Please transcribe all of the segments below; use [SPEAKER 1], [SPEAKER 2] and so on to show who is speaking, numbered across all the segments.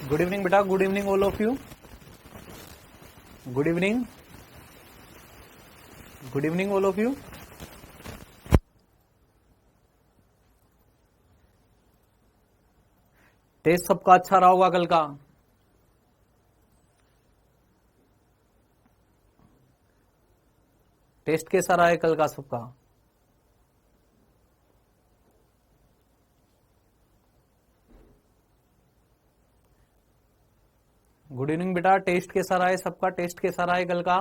[SPEAKER 1] Good evening बेटा, good evening all of you. Good evening, good evening all of you. Test सबका अच्छा रहा होगा कल का। टेस्ट कैसा रहा है कल का सबका? गुड इवनिंग बेटा, टेस्ट कैसा रहा है सबका? टेस्ट कैसा रहा है कल का?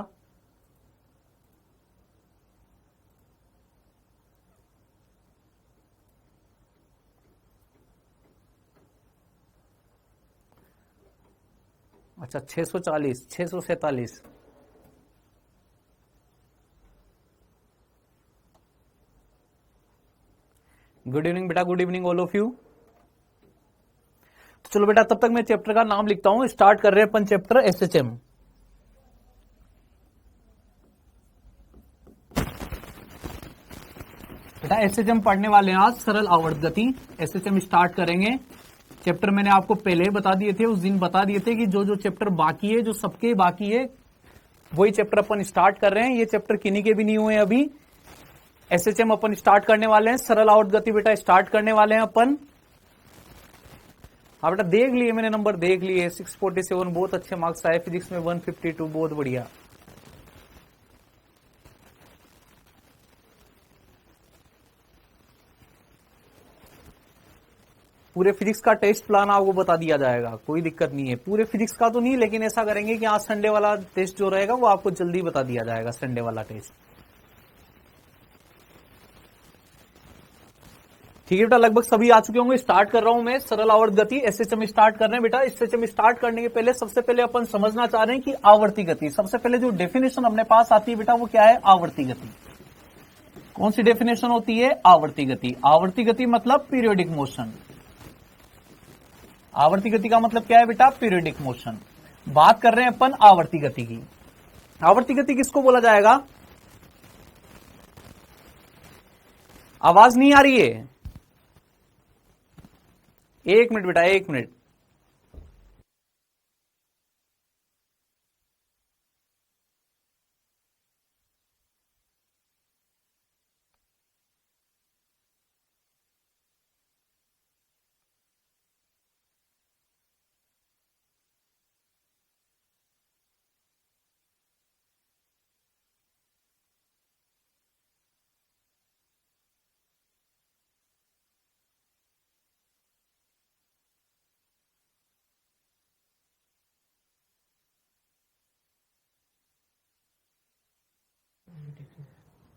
[SPEAKER 1] अच्छा, 640, 647। गुड इवनिंग बेटा, good evening all of you. तो चलो बेटा, तब तक मैं चैप्टर का नाम लिखता हूं। स्टार्ट कर रहे हैं अपन चैप्टर एसएचएम। बेटा एसएचएम पढ़ने वाले हैं आज, सरल आवर्त गति। एसएचएम स्टार्ट करेंगे। चैप्टर मैंने आपको पहले ही बता दिए थे, उस दिन बता दिए थे कि जो जो चैप्टर बाकी है, जो सबके बाकी है, वही चैप्टर अपन स्टार्ट कर रहे हैं। ये चैप्टर किन्हीं के भी नहीं हुए अभी। एसएचएम अपन स्टार्ट करने वाले हैं, सरल आवर्त गति बेटा स्टार्ट करने वाले हैं अपन। हाँ बेटा, देख लिए मैंने, नंबर देख लिए। 647 बहुत अच्छे मार्क्स आए, फिजिक्स में 152 बहुत बढ़िया। पूरे फिजिक्स का टेस्ट प्लान आपको बता दिया जाएगा, कोई दिक्कत नहीं है। पूरे फिजिक्स का तो नहीं, लेकिन ऐसा करेंगे कि आज संडे वाला टेस्ट जो रहेगा वो आपको जल्दी बता दिया जाएगा, संडे वाला टेस्ट। ठीक है बेटा, लगभग सभी आ चुके होंगे। स्टार्ट कर रहा हूं मैं, सरल आवर्त गति एसएचएम स्टार्ट कर रहे हैं बेटा। एसएचएम स्टार्ट करने के पहले सबसे पहले अपन समझना चाह रहे हैं कि आवर्ती गति। सबसे पहले जो डेफिनेशन अपने पास आती है बेटा, वो क्या है? आवर्ती गति। कौन सी डेफिनेशन होती है? आवर्ती गति। आवर्ती गति मतलब पीरियोडिक मोशन। आवर्ती गति का मतलब क्या है बेटा? Periodic motion. बात कर रहे हैं अपन आवर्ती गति की। आवर्ती गति किसको बोला जाएगा? आवाज नहीं आ रही है? एक मिनट बेटा, एक मिनट।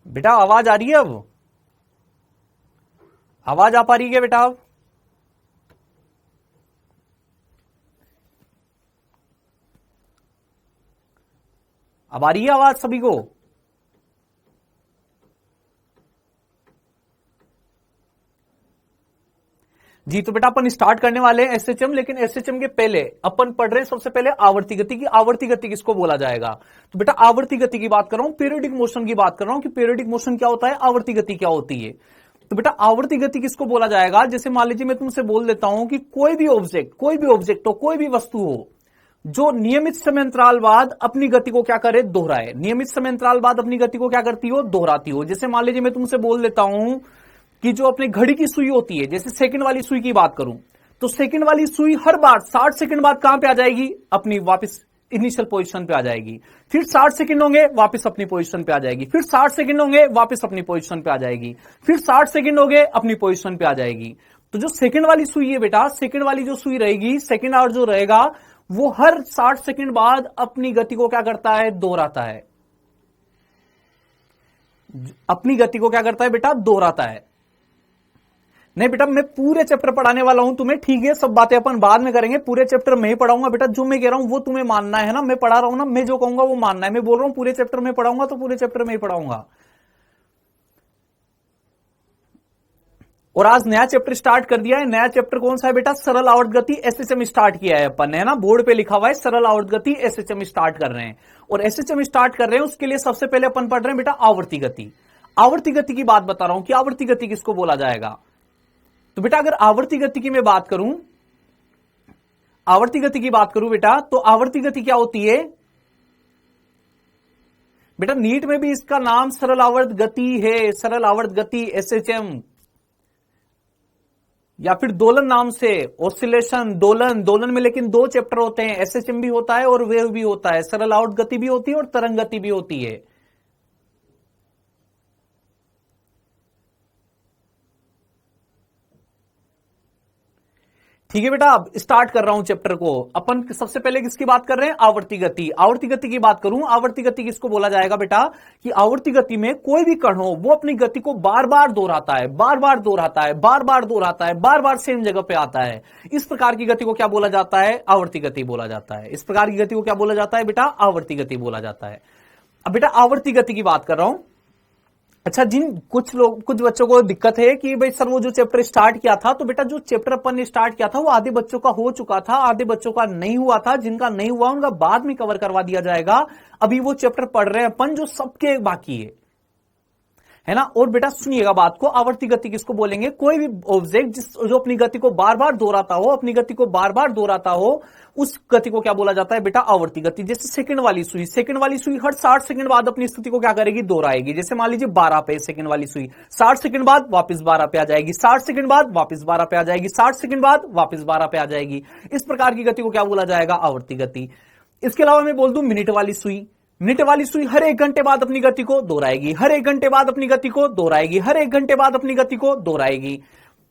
[SPEAKER 1] बेटा आवाज आ रही है? अब आवाज आ पा रही है बेटा? अब आ रही है आवाज सभी को? जी, तो बेटा अपन स्टार्ट करने वाले हैं एसएचएम, लेकिन एसएचएम के पहले अपन पढ़ रहे हैं सबसे पहले आवर्ती गति की। आवर्ती गति किसको बोला जाएगा? तो बेटा आवर्ती गति की बात कर रहा हूं, पीरियोडिक मोशन की बात कर रहा हूं कि पीरियोडिक मोशन क्या होता है, आवर्ती गति क्या होती है। तो बेटा आवर्ती गति किसको बोला जाएगा? जैसे मान लीजिए मैं तुमसे बोल देता हूं कि कोई भी ऑब्जेक्ट हो, कोई भी वस्तु हो, जो नियमित समयांतराल बाद अपनी गति को क्या करे? दोहराए। नियमित समयांतराल बाद अपनी गति को क्या करती हो? दोहराती हो। जैसे मान लीजिए मैं तुमसे बोल देता हूं कि जो अपने घड़ी की सुई होती है, जैसे सेकंड वाली सुई की बात करूं, तो सेकंड वाली सुई हर बार 60 सेकंड बाद कहां पे आ जाएगी? अपनी वापस इनिशियल पोजीशन पे आ जाएगी। फिर 60 सेकंड होंगे, वापस अपनी पोजीशन पे आ जाएगी। फिर 60 सेकंड होंगे, वापस अपनी पोजीशन पे आ जाएगी। फिर 60 सेकंड होंगे, अपनी पोजीशन पे आ जाएगी। तो जो सेकंड वाली सुई है बेटा, सेकंड वाली जो सुई रहेगी, सेकंड आवर जो रहेगा, वो हर 60 सेकंड बाद अपनी गति को क्या करता है? दोहराता है। अपनी गति को क्या करता है बेटा? दोहराता है। नहीं बेटा, मैं पूरे चैप्टर पढ़ाने वाला हूं तुम्हें, ठीक है? सब बातें अपन बाद में करेंगे, पूरे चैप्टर में ही पढ़ाऊंगा बेटा। जो मैं कह रहा हूं वो तुम्हें मानना है ना, मैं पढ़ा रहा हूं ना, मैं जो कहूंगा वो मानना है। मैं बोल रहा हूं पूरे चैप्टर में पढ़ाऊंगा, तो पूरे चैप्टर में ही पढ़ाऊंगा। और आज नया चैप्टर स्टार्ट कर दिया है। नया चैप्टर कौन सा है बेटा? सरल आवर्त गति एसएचएम स्टार्ट किया है अपन ने, है ना? बोर्ड पे लिखा हुआ है सरल आवर्त गति एसएचएम स्टार्ट कर रहे हैं। और एसएचएम स्टार्ट कर रहे हैं, उसके लिए सबसे पहले अपन पढ़ रहे हैं बेटा आवर्ती गति। आवर्ती गति की बात बता रहा हूं कि आवर्ती गति किसको बोला जाएगा। तो बेटा अगर आवर्ती गति की मैं बात करूं, आवर्ती गति की बात करूं बेटा, तो आवर्ती गति क्या होती है बेटा? नीट में भी इसका नाम सरल आवर्त गति है, सरल आवर्त गति एसएचएम, या फिर दोलन नाम से, ऑसिलेशन, दोलन। दोलन में लेकिन दो चैप्टर होते हैं, एसएचएम भी होता है और वेव भी होता है, सरल आवर्त गति भी होती है और तरंग गति भी होती है। ठीक है बेटा, अब स्टार्ट कर रहा हूं चैप्टर को। अपन सबसे पहले किसकी बात कर रहे हैं? आवर्ती गति। आवर्ती गति की बात करूं, आवर्ती गति किसको बोला जाएगा बेटा? कि आवर्ती गति में कोई भी कण हो वो अपनी गति को बार बार दोहराता है, बार बार दोहराता है, बार बार दोहराता है, बार बार सेम जगह पे आता है। इस प्रकार की गति को क्या बोला जाता है? आवर्ती गति बोला जाता है। इस प्रकार की गति को क्या बोला जाता है बेटा? आवर्ती गति बोला जाता है। अब बेटा आवर्ती गति की बात कर रहा हूं। अच्छा, कुछ बच्चों को दिक्कत है कि भाई सर वो जो चैप्टर स्टार्ट किया था, तो बेटा जो चैप्टर अपन ने स्टार्ट किया था वो आधे बच्चों का हो चुका था, आधे बच्चों का नहीं हुआ था। जिनका नहीं हुआ उनका बाद में कवर करवा दिया जाएगा। अभी वो चैप्टर पढ़ रहे हैं अपन जो सबके बाकी है ना। और बेटा सुनिएगा बात को, आवर्ती गति किसको बोलेंगे? कोई भी ऑब्जेक्ट जो अपनी गति को बार बार दोहराता हो, अपनी गति को बार बार दोहराता हो, उस गति को क्या बोला जाता है बेटा? आवर्ती गति। जैसे सेकंड वाली सुई, सेकंड वाली सुई हर 60 सेकंड बाद अपनी स्थिति को क्या करेगी? दोहराएगी। जैसे मान लीजिए 12 पे सेकंड वाली सुई, 60 सेकंड बाद वापस 12 पे आ जाएगी, 60 सेकंड बाद वापस 12 पे आ जाएगी, 60 सेकंड बाद वापस 12 पे आ जाएगी। इस प्रकार की गति को क्या बोला जाएगा? आवर्ती गति। इसके अलावा मैं बोल दूं मिनट वाली सुई, मिनट वाली सुई हर 1 घंटे बाद अपनी गति को दोहराएगी, हर 1 घंटे बाद अपनी गति को दोहराएगी, हर 1 घंटे बाद अपनी गति को दोहराएगी।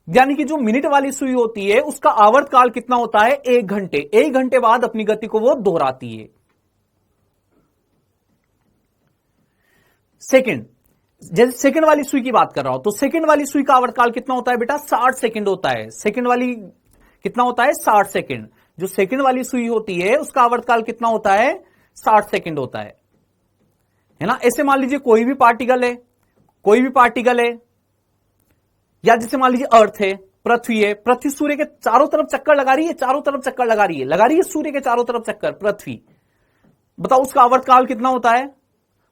[SPEAKER 1] यानी कि जो मिनट वाली सुई होती है उसका आवर्त काल कितना होता है? 1 घंटे। 1 घंटे बाद अपनी गति को वो दोहराती है। सेकंड, जैसे सेकंड वाली सुई की बात कर रहा हूं, तो सेकंड वाली सुई का आवर्त काल कितना होता है बेटा? 60 सेकंड होता है। सेकंड वाली कितना होता है? 60 सेकंड। जो सेकंड वाली सुई होती है उसका आवर्त काल कितना होता है? 60 सेकंड होता है ना। ऐसे मान लीजिए कोई भी पार्टिकल है, कोई भी पार्टिकल है, या जैसे मान लीजिए अर्थ है, पृथ्वी है, पृथ्वी सूर्य के चारों तरफ चक्कर लगा रही है, चारों तरफ चक्कर लगा रही है सूर्य के चारों तरफ चक्कर पृथ्वी। बताओ उसका आवर्त काल कितना होता है?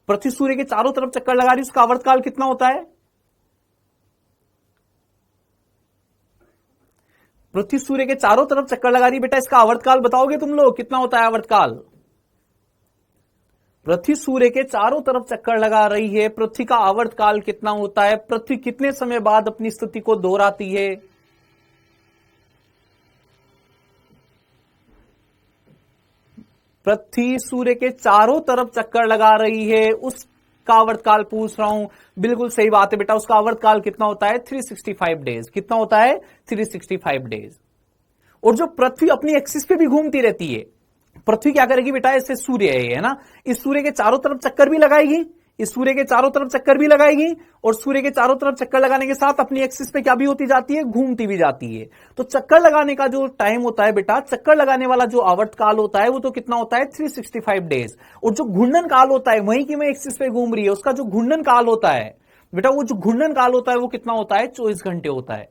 [SPEAKER 1] पृथ्वी सूर्य के चारों तरफ चक्कर लगा रही है, उसका आवर्त काल कितना होता है? पृथ्वी सूर्य के चारों तरफ चक्कर लगा रही है बेटा, इसका आवर्त काल बताओगे तुम लोग कितना होता है आवर्त काल? पृथ्वी सूर्य के चारों तरफ चक्कर लगा रही है, पृथ्वी का आवर्त काल कितना होता है? पृथ्वी कितने समय बाद अपनी स्थिति को दोहराती है? पृथ्वी सूर्य के चारों तरफ चक्कर लगा रही है, उसका आवर्त काल पूछ रहा हूं। बिल्कुल सही बात है बेटा, उसका आवर्त काल कितना होता है? 365 डेज। कितना होता है? 365 डेज। और जो पृथ्वी अपनी एक्सिस पे भी घूमती रहती है, पृथ्वी क्या करेगी बेटा? ऐसे सूर्य है ना, इस सूर्य के चारों तरफ चक्कर भी लगाएगी, इस सूर्य के चारों तरफ चक्कर भी लगाएगी, और सूर्य के चारों तरफ चक्कर लगाने के साथ अपनी एक्सिस पे क्या भी होती जाती है? घूमती भी जाती है। तो चक्कर लगाने का जो टाइम होता है बेटा, चक्कर लगाने वाला जो आवर्त काल होता है वो तो कितना होता है? 365 डेज। और जो घूर्णन काल होता है, वहीं की मैं एक्सिस पे घूम रही है, उसका जो घूर्णन काल होता है बेटा, वो जो घूर्णन काल होता है वो कितना होता है? 24 घंटे होता है।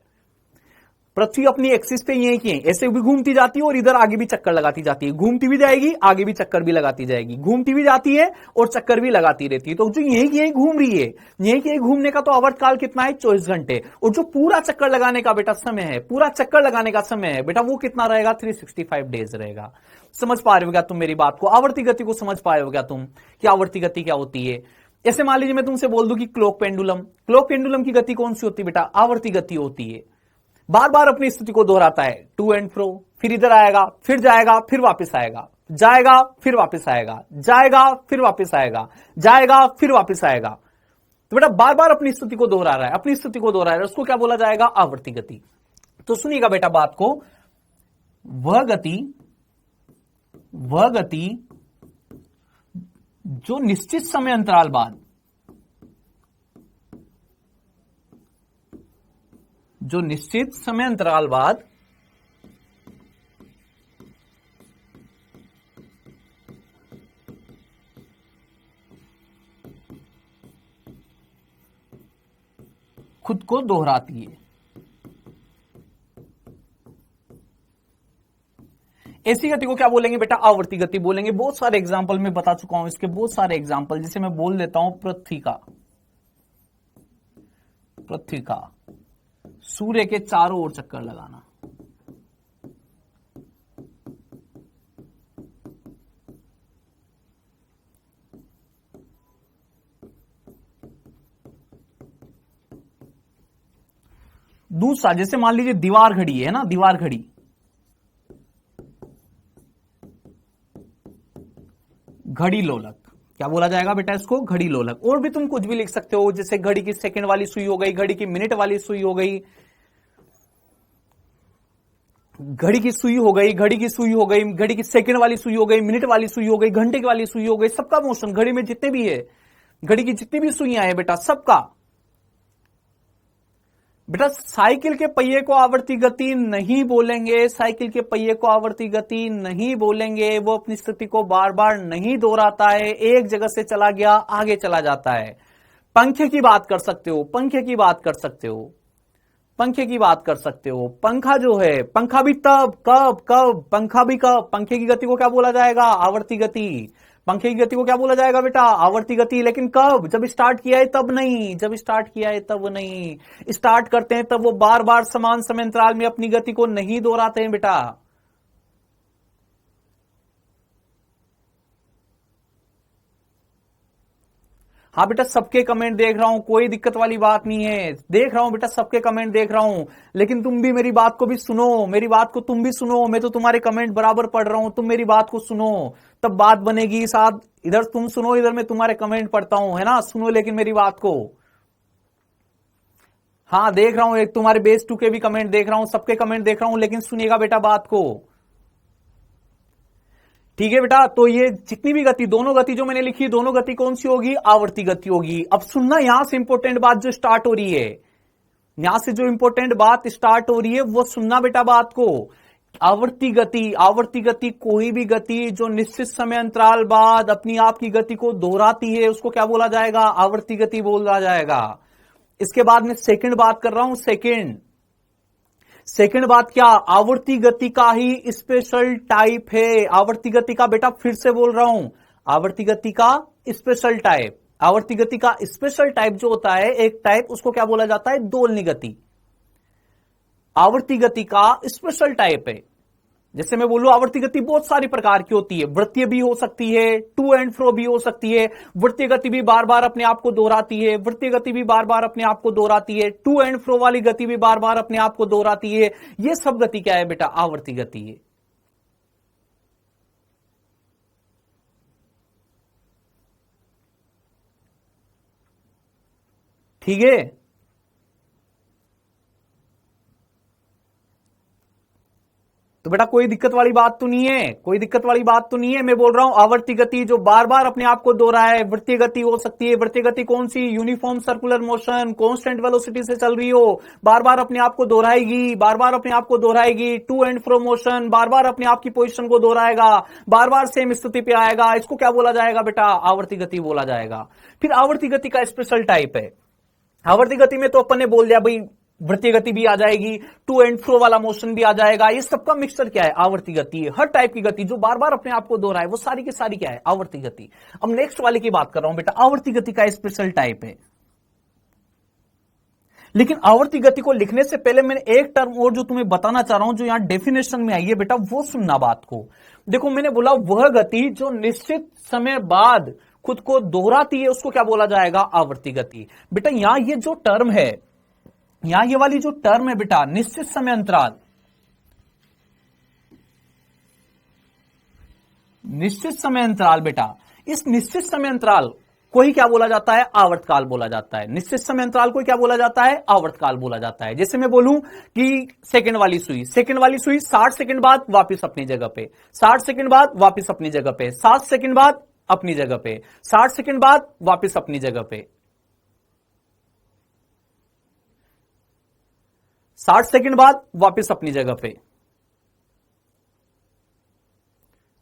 [SPEAKER 1] पृथ्वी अपनी एक्सिस पे यही की ऐसे भी घूमती जाती है और इधर आगे भी चक्कर लगाती जाती है, घूमती भी जाएगी, आगे भी चक्कर भी लगाती जाएगी, घूमती भी जाती है और चक्कर भी लगाती रहती है। तो जो यही की यही घूम रही है, यही की यही घूमने का तो आवर्त काल कितना है? 24 घंटे। और जो पूरा चक्कर लगाने का बेटा समय है, पूरा चक्कर लगाने का समय है बेटा, वो कितना रहेगा? 365 डेज रहेगा। समझ पा रहे हो क्या तुम मेरी बात को? आवर्ती गति को समझ पाए हो क्या तुम कि आवर्ती गति क्या होती है? ऐसे मान लीजिए मैं तुमसे बोल दूं कि क्लॉक पेंडुलम, क्लॉक पेंडुलम की गति कौन सी होती है बेटा? आवर्ती गति होती है। बार बार अपनी स्थिति को दोहराता है, टू एंड फ्रो, फिर इधर आएगा, फिर जाएगा, फिर वापस आएगा, जाएगा, फिर वापस आएगा, जाएगा, फिर वापस आएगा, जाएगा, फिर वापस आएगा। तो बेटा बार बार अपनी स्थिति को दोहरा रहा है, अपनी स्थिति को दोहरा रहा है, उसको क्या बोला जाएगा? आवर्ती गति। तो सुनिएगा बेटा बात को, वह गति जो निश्चित समय अंतराल बाद, जो निश्चित समय अंतराल बाद खुद को दोहराती है, ऐसी गति को क्या बोलेंगे बेटा? आवर्ती गति बोलेंगे। बहुत सारे एग्जाम्पल मैं बता चुका हूं इसके, बहुत सारे एग्जाम्पल, जिसे मैं बोल देता हूं पृथ्वी का सूर्य के चारों ओर चक्कर लगाना, दूसरा जैसे मान लीजिए दीवार घड़ी है ना, दीवार घड़ी, घड़ी लोलक, क्या बोला जाएगा बेटा इसको, घड़ी लोलक। और भी तुम कुछ भी लिख सकते हो, जैसे घड़ी की सेकंड वाली सुई हो गई, घड़ी की मिनट वाली सुई हो गई, घड़ी की सुई हो गई, घड़ी की सुई हो गई, घड़ी की सेकंड वाली सुई हो गई, मिनट वाली सुई हो गई, घंटे की वाली सुई हो गई, सबका मोशन, घड़ी में जितने भी है, घड़ी की जितनी भी सुइयां हैं बेटा सबका। बेटा साइकिल के पहिए को आवर्ती गति नहीं बोलेंगे, साइकिल के पहिए को आवर्ती गति नहीं बोलेंगे, वो अपनी स्थिति को बार बार नहीं दोहराता है, एक जगह से चला गया आगे चला जाता है। पंखे की बात कर सकते हो, पंखे की बात कर सकते हो, पंखे की बात कर सकते हो। पंखा जो है, पंखा भी तब, कब कब, पंखा भी कब, पंखे की गति को क्या बोला जाएगा, आवर्ती गति। पंखे की गति को क्या बोला जाएगा बेटा, आवर्ती गति। लेकिन कब, जब स्टार्ट किया है तब नहीं, जब स्टार्ट किया है तब नहीं। स्टार्ट करते हैं तब वो बार बार समान समय अंतराल में अपनी गति को नहीं दोहराते हैं बेटा। हाँ बेटा सबके कमेंट देख रहा हूं, कोई दिक्कत वाली बात नहीं है, देख रहा हूं बेटा सबके कमेंट देख रहा हूं। लेकिन तुम भी मेरी बात को भी सुनो, मेरी बात को तुम भी सुनो, मैं तो तुम्हारे कमेंट बराबर पढ़ रहा हूं, तुम मेरी बात को सुनो तब बात बनेगी। साथ इधर तुम सुनो, इधर मैं तुम्हारे कमेंट पढ़ता हूं, है ना, सुनो लेकिन मेरी बात को। हाँ देख रहा हूं, एक तुम्हारे बेस 2 के भी कमेंट देख रहा हूं, सबके कमेंट देख रहा हूं, लेकिन सुनिएगा बेटा बात को, ठीक है बेटा। तो ये जितनी भी गति, दोनों गति जो मैंने लिखी, दोनों गति कौन सी होगी, आवर्ती गति होगी। अब सुनना, यहां से इंपॉर्टेंट बात जो स्टार्ट हो रही है, यहां से जो इंपॉर्टेंट बात स्टार्ट हो रही है वो सुनना बेटा बात को। आवर्ती गति, आवर्ती गति कोई भी गति जो निश्चित समय अंतराल बाद अपनी आप की गति को दोहराती है उसको क्या बोला जाएगा, आवर्ती गति बोला जाएगा। इसके बाद मैं सेकंड बात कर रहा हूं, सेकंड बात क्या, आवर्ती गति का ही स्पेशल टाइप है। आवर्ती गति का बेटा फिर से बोल रहा हूं, आवर्ती गति का स्पेशल टाइप, आवर्ती गति का स्पेशल टाइप जो होता है, एक टाइप, उसको क्या बोला जाता है, दोलनी गति। आवर्ती गति का स्पेशल टाइप है। जैसे मैं बोलूं आवर्ती गति बहुत सारी प्रकार की होती है, वृत्तीय भी हो सकती है, टू एंड फ्रो भी हो सकती है, वृत्तीय गति भी बार बार अपने आप को दोहराती है, वृत्तीय गति भी बार बार अपने आप को दोहराती है, टू एंड फ्रो वाली गति भी बार बार अपने आप को दोहराती है। ये सब गति क्या है बेटा, आवर्ती गति है। ठीक है, तो बेटा कोई दिक्कत वाली बात तो नहीं है, कोई दिक्कत वाली बात तो नहीं है। मैं बोल रहा हूं आवर्ती गति जो बार बार अपने आप को दोहराए, वृत्तीय गति हो सकती है। वृत्तीय गति कौन सी, uniform circular motion, constant velocity से चल रही हो, बार बार अपने आप को दोहराएगी, बार बार अपने आप को दोहराएगी। टू एंड फ्रो मोशन, बार बार अपने आप की पोजिशन को दोहराएगा, बार बार सेम स्थिति पे आएगा, इसको क्या बोला जाएगा बेटा, आवर्ती गति बोला जाएगा। फिर आवर्ती गति का स्पेशल टाइप है। आवर्ती गति में तो अपन ने बोल दिया भाई, वृत्तीय गति भी आ जाएगी, टू एंड फ्रो वाला मोशन भी आ जाएगा, ये सबका मिक्सचर क्या है, आवर्ती गति है। हर टाइप की गति जो बार बार अपने आप को दोहराए वो सारी की सारी क्या है, आवर्ती गति। अब नेक्स्ट वाले की बात कर रहा हूं बेटा, आवर्ती गति का स्पेशल टाइप है। लेकिन आवर्ती गति को लिखने से पहले मैंने एक टर्म और जो तुम्हें बताना चाह रहा हूं, जो यहां डेफिनेशन में आई है बेटा, वो सुनना बात को। देखो मैंने बोला वह गति जो निश्चित समय बाद खुद को दोहराती है उसको क्या बोला जाएगा, आवर्ती गति। बेटा यहां ये जो टर्म है, यहां ये वाली जो टर्म है बेटा, निश्चित समय अंतराल, निश्चित समय अंतराल बेटा, इस निश्चित समय अंतराल को ही क्या बोला जाता है, आवर्तकाल बोला जाता है। निश्चित समय अंतराल को क्या बोला जाता है, आवर्तकाल बोला जाता है। जैसे मैं बोलूं कि सेकंड वाली सुई, सेकंड वाली सुई 60 सेकंड बाद वापस अपनी जगह पे, 60 सेकंड बाद वापस अपनी जगह पे, 7 सेकंड बाद अपनी जगह पे, 60 सेकंड बाद वापस अपनी जगह पे, 60 सेकंड बाद वापस अपनी जगह पे।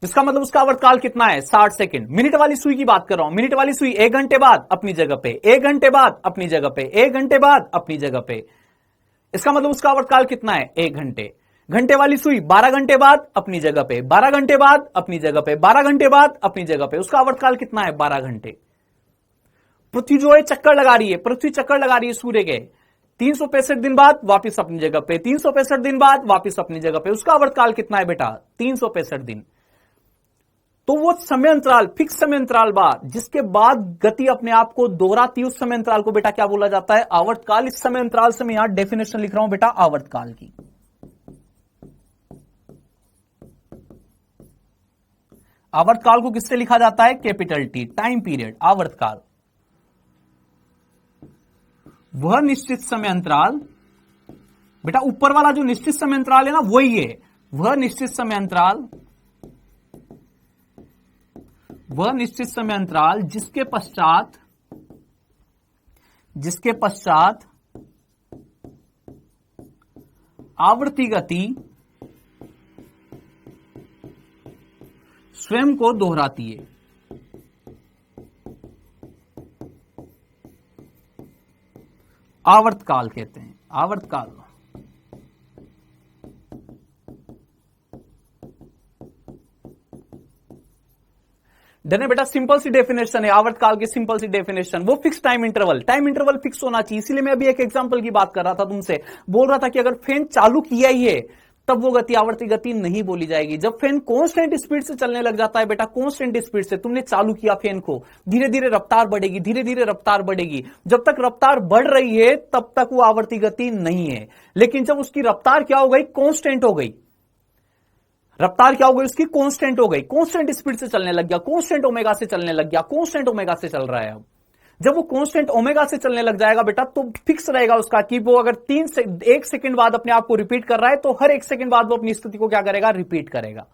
[SPEAKER 1] जिसका मतलब उसका आवर्तकाल कितना है, 60 सेकंड। मिनट वाली सुई की बात कर रहा हूं, मिनट वाली सुई 1 घंटे बाद अपनी जगह पे, 1 घंटे बाद अपनी जगह पे, 1 घंटे बाद अपनी जगह पे। इसका मतलब उसका आवर्तकाल कितना है, 1 घंटे। घंटे वाली सुई 12 घंटे बाद अपनी जगह पे, 12 घंटे बाद अपनी जगह पे, 12 घंटे बाद अपनी जगह पे, उसका आवर्तकाल कितना है, 12 घंटे। पृथ्वी जो है चक्कर लगा रही है, पृथ्वी चक्कर लगा रही है सूर्य के, 365 दिन बाद वापस अपनी जगह पे, 365 दिन बाद वापस अपनी जगह पे, उसका आवर्तकाल कितना है बेटा, 365 दिन। तो वो समय अंतराल, फिक्स समय अंतराल बाद जिसके बाद गति अपने आप को दोहराती है, उस समय अंतराल को बेटा क्या बोला जाता है? आवर्तकाल। इस समय अंतराल से मैं यहां डेफिनेशन लिख रहा हूं बेटा आवर्तकाल की। आवर्तकाल को किससे लिखा जाता है? Capital T, time period. आवर्तकाल वह निश्चित समय अंतराल, बेटा ऊपर वाला जो निश्चित समय अंतराल है ना वही है, वह निश्चित समय अंतराल, वह निश्चित समय अंतराल जिसके पश्चात आवर्ती गति स्वयं को दोहराती है। आवर्तकाल कहते हैं, आवर्तकाल। डन है बेटा, सिंपल सी डेफिनेशन है आवर्तकाल की, सिंपल सी डेफिनेशन। वो फिक्स टाइम इंटरवल फिक्स होना चाहिए। इसीलिए मैं अभी एक एग्जांपल की बात कर रहा था तुमसे, बोल रहा था कि अगर फैन चालू किया ही है तब वो गति आवर्ती गति नहीं बोली जाएगी। जब फैन कांस्टेंट स्पीड से चलने लग जाता है बेटा, कांस्टेंट स्पीड से तुमने चालू किया फैन को, धीरे धीरे रफ्तार बढ़ेगी, धीरे धीरे रफ्तार बढ़ेगी। जब तक रफ्तार बढ़ रही है तब तक वो आवर्ती गति नहीं है। लेकिन जब उसकी रफ्तार क्या हो गई? कांस्टेंट हो गई। रफ्तार क्या हो गई उसकी? कांस्टेंट हो गई। कांस्टेंट स्पीड से चलने लग गया, कांस्टेंट ओमेगा से चलने लग गया, कांस्टेंट ओमेगा से चल रहा है। अब जब वो कांस्टेंट ओमेगा से चलने लग जाएगा बेटा, तो फिक्स रहेगा उसका कि वो अगर 1 सेकंड बाद अपने आप को रिपीट कर रहा है तो हर 1 सेकंड बाद वो अपनी स्थिति को क्या करेगा? रिपीट करेगा।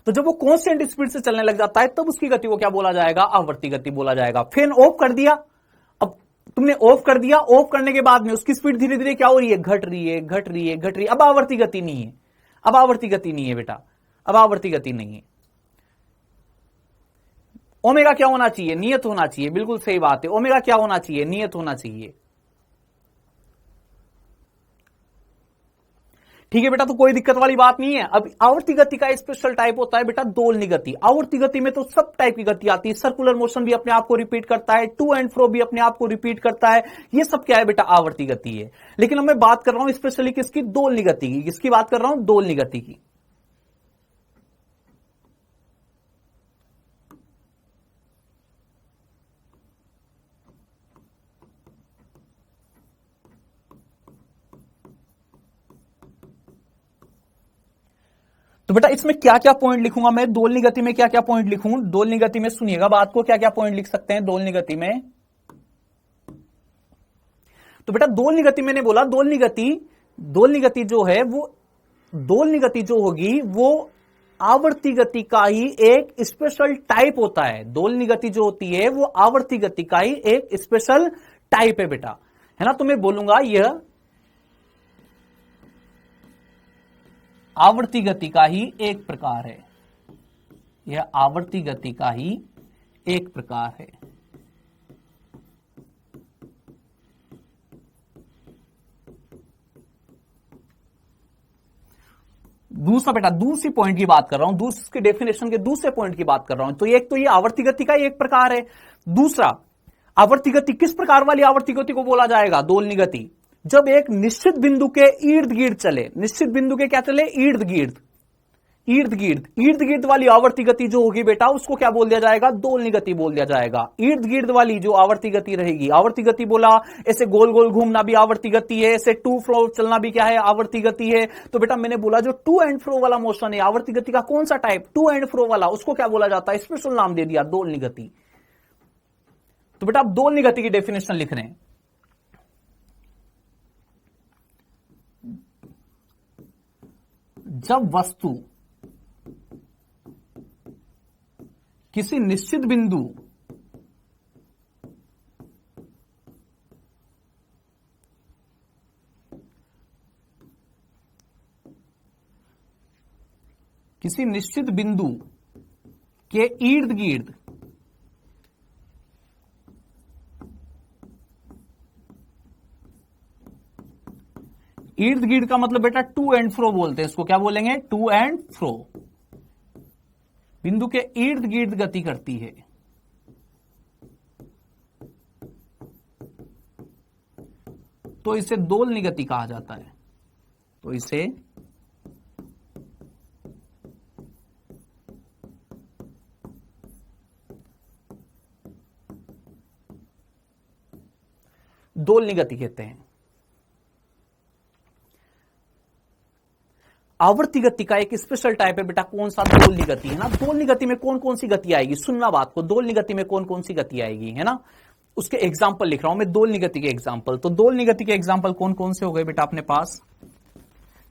[SPEAKER 1] तो जब वो कांस्टेंट स्पीड से चलने लग जाता है तब उसकी गति को क्या बोला जाएगा? आवर्ती गति बोला जाएगा। फैन ऑफ कर दिया, अब तुमने ऑफ कर दिया, ऑफ करने के बाद में उसकी स्पीड धीरे धीरे क्या हो रही है? घट रही है, घट रही है, घट रही है। अब आवर्ती गति नहीं है, अब आवर्ती गति नहीं है बेटा, अब आवर्ती गति नहीं है। ओमेगा क्या होना चाहिए? नियत होना चाहिए। बिल्कुल सही बात है, ओमेगा क्या होना चाहिए? नियत होना चाहिए। ठीक है बेटा, तो कोई दिक्कत वाली बात नहीं है। अब आवर्ती गति का स्पेशल टाइप होता है बेटा दोलनी गति। आवर्ती गति में तो सब टाइप की गति आती है। सर्कुलर मोशन भी अपने आप को रिपीट करता है, टू एंड फ्रो भी अपने आप को रिपीट करता है। ये सब क्या है बेटा? आवर्ती गति है। लेकिन अब मैं बात कर रहा हूं स्पेशली किसकी? दोलनी गति की। किसकी बात कर रहा हूं? दोलनी गति की। तो बेटा इसमें क्या क्या पॉइंट लिखूंगा मैं? दोलनी गति में क्या क्या पॉइंट लिखूं? दोलनी गति में सुनिएगा बात को, क्या क्या पॉइंट लिख सकते हैं दोलनी गति में? तो बेटा दोलनी गति मैंने बोला, दोलनी गति जो है वो, दोलनी गति जो होगी वो आवर्ती गति का ही एक स्पेशल टाइप होता है। दोलनी गति जो होती है वो आवर्ती गति का ही एक स्पेशल टाइप है बेटा, है ना। तो मैं बोलूंगा यह आवर्ती गति का ही एक प्रकार है, यह आवर्ती गति का ही एक प्रकार है। दूसरा बेटा, दूसरी पॉइंट की बात कर रहा हूं, दूसरे डेफिनेशन के दूसरे पॉइंट की बात कर रहा हूं। तो एक तो ये आवर्ती गति का एक प्रकार है। दूसरा, आवर्ती गति किस प्रकार वाली आवर्ती गति को बोला जाएगा? दोलनी गति। जब एक निश्चित बिंदु के इर्द गिर्द चले, निश्चित बिंदु के क्या चले? इर्द गिर्द, इर्द गिर्द, इर्द गिर्द वाली आवर्ती गति जो होगी बेटा उसको क्या बोल दिया जाएगा? दोलनी गति बोल दिया जाएगा। इर्द गिर्द वाली जो आवर्ती गति रहेगी, आवर्ती गति बोला ऐसे गोल गोल घूमना भी आवर्ती गति है, ऐसे टू फ्रो चलना भी क्या है? आवर्ती गति है। तो बेटा मैंने बोला जो टू एंड फ्रो वाला मोशन है आवर्ती गति का कौन सा टाइप? टू एंड फ्रो वाला, उसको क्या बोला जाता है? स्पेशल नाम दे दिया दोलनी गति। तो बेटा आप दोलनी गति की डेफिनेशन लिख रहे हैं। जब वस्तु किसी निश्चित बिंदु के इर्द गिर्द इर्द गिर्द का मतलब बेटा टू एंड फ्रो बोलते हैं इसको, क्या बोलेंगे? To and fro. बिंदु के इर्द गिर्द गति करती है तो इसे दोलनी गति कहा जाता है। तो इसे दोलनी गति कहते हैं। आवर्ती गति का एक स्पेशल टाइप है बेटा, कौन सा? दोलनी गति, है ना। दोलनी गति में कौन कौन सी गति आएगी, सुनना बात को। दोलनी गति में कौन कौन सी गति आएगी, है ना। उसके एग्जाम्पल लिख रहा हूं मैं, दोलनी गति के एग्जाम्पल। तो दोलनी गति के एग्जाम्पल कौन कौन से हो गए बेटा अपने पास?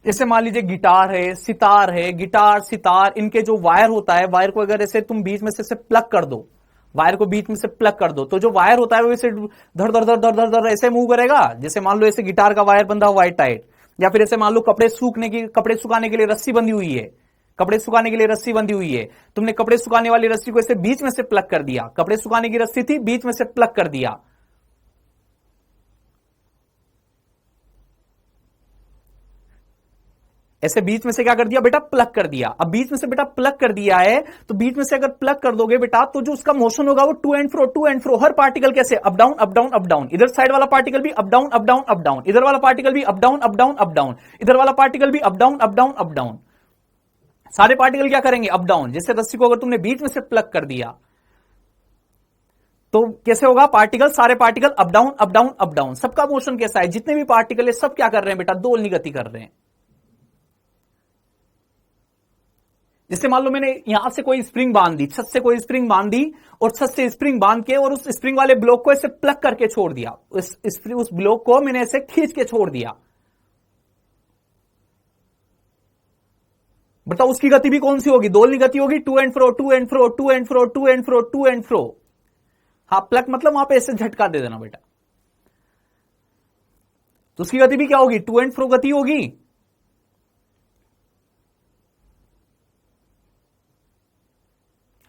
[SPEAKER 1] जैसे मान लीजिए गिटार है, सितार है। गिटार, सितार, इनके जो वायर होता है, वायर को अगर ऐसे तुम बीच में से प्लग कर दो, वायर को बीच में से प्लग कर दो, तो जो वायर होता है वो ऐसे धड़ धड़ धड़ धड़ धड़ धड़ ऐसे मूव करेगा। जैसे मान लो ऐसे गिटार का वायर बंधा हुआ है टाइट, या फिर ऐसे मान लो कपड़े सुखाने के लिए रस्सी बंधी हुई है, कपड़े सुखाने के लिए रस्सी बंधी हुई है। तुमने कपड़े सुखाने वाली रस्सी को ऐसे बीच में से प्लग कर दिया, कपड़े सुखाने की रस्सी थी, बीच में से प्लग कर दिया। ऐसे बीच में से क्या कर दिया बेटा? प्लग कर दिया। अब बीच में से बेटा प्लग कर दिया है, तो बीच में से अगर प्लग कर दोगे बेटा, तो जो उसका मोशन होगा वो टू एंड फ्रो। हर पार्टिकल कैसे? Up down up down up down. इधर साइड वाला पार्टिकल भी up down up down up down, इधर वाला पार्टिकल भी up down up down up down, इधर वाला पार्टिकल भी up down up down up down. सारे पार्टिकल क्या करेंगे? Up down. जैसे रस्सी को अगर तुमने बीच में से प्लग कर दिया तो कैसे होगा? पार्टिकल, सारे particle up down up down up down. सबका मोशन कैसा है? जितने भी पार्टिकल है सब क्या कर रहे हैं बेटा? दोलनी गति कर रहे हैं। जैसे मान लो मैंने यहां से कोई स्प्रिंग बांध दी, छत से कोई स्प्रिंग बांध दी, और छत से स्प्रिंग बांध के और उस स्प्रिंग वाले ब्लॉक को ऐसे प्लग करके छोड़ दिया। उस ब्लॉक को मैंने ऐसे खींच के छोड़ दिया। बताओ उसकी गति भी कौन सी होगी? दोलनी गति होगी। To and fro to and fro to and fro to and fro to and fro. हाँ, प्लग मतलब वहां पे ऐसे झटका दे देना बेटा। तो उसकी गति भी क्या होगी? टू एंड फ्रो गति होगी।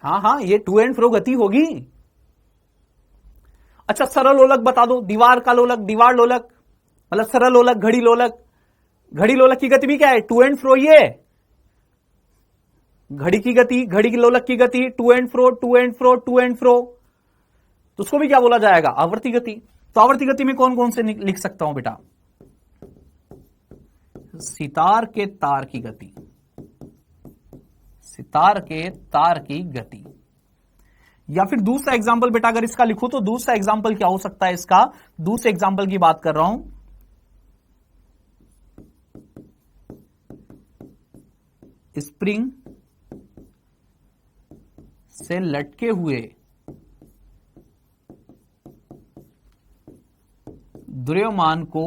[SPEAKER 1] हाँ हाँ, ये टू एंड फ्रो गति होगी। अच्छा, सरल लोलक बता दो। दीवार का लोलक, दीवार लोलक, मतलब सरल लोलक, घड़ी लोलक। घड़ी लोलक की गति भी क्या है? To and fro. ये घड़ी की गति, घड़ी की लोलक की गति to and fro to and fro to and fro. तो उसको भी क्या बोला जाएगा? आवर्ती गति। तो आवर्ती गति में कौन कौन से लिख सकता हूं बेटा? सितार के तार की गति, सितार के तार की गति। या फिर दूसरा एग्जांपल बेटा अगर इसका लिखूं तो दूसरा एग्जांपल क्या हो सकता है इसका? दूसरे एग्जांपल की बात कर रहा हूं। स्प्रिंग से लटके हुए द्रव्यमान को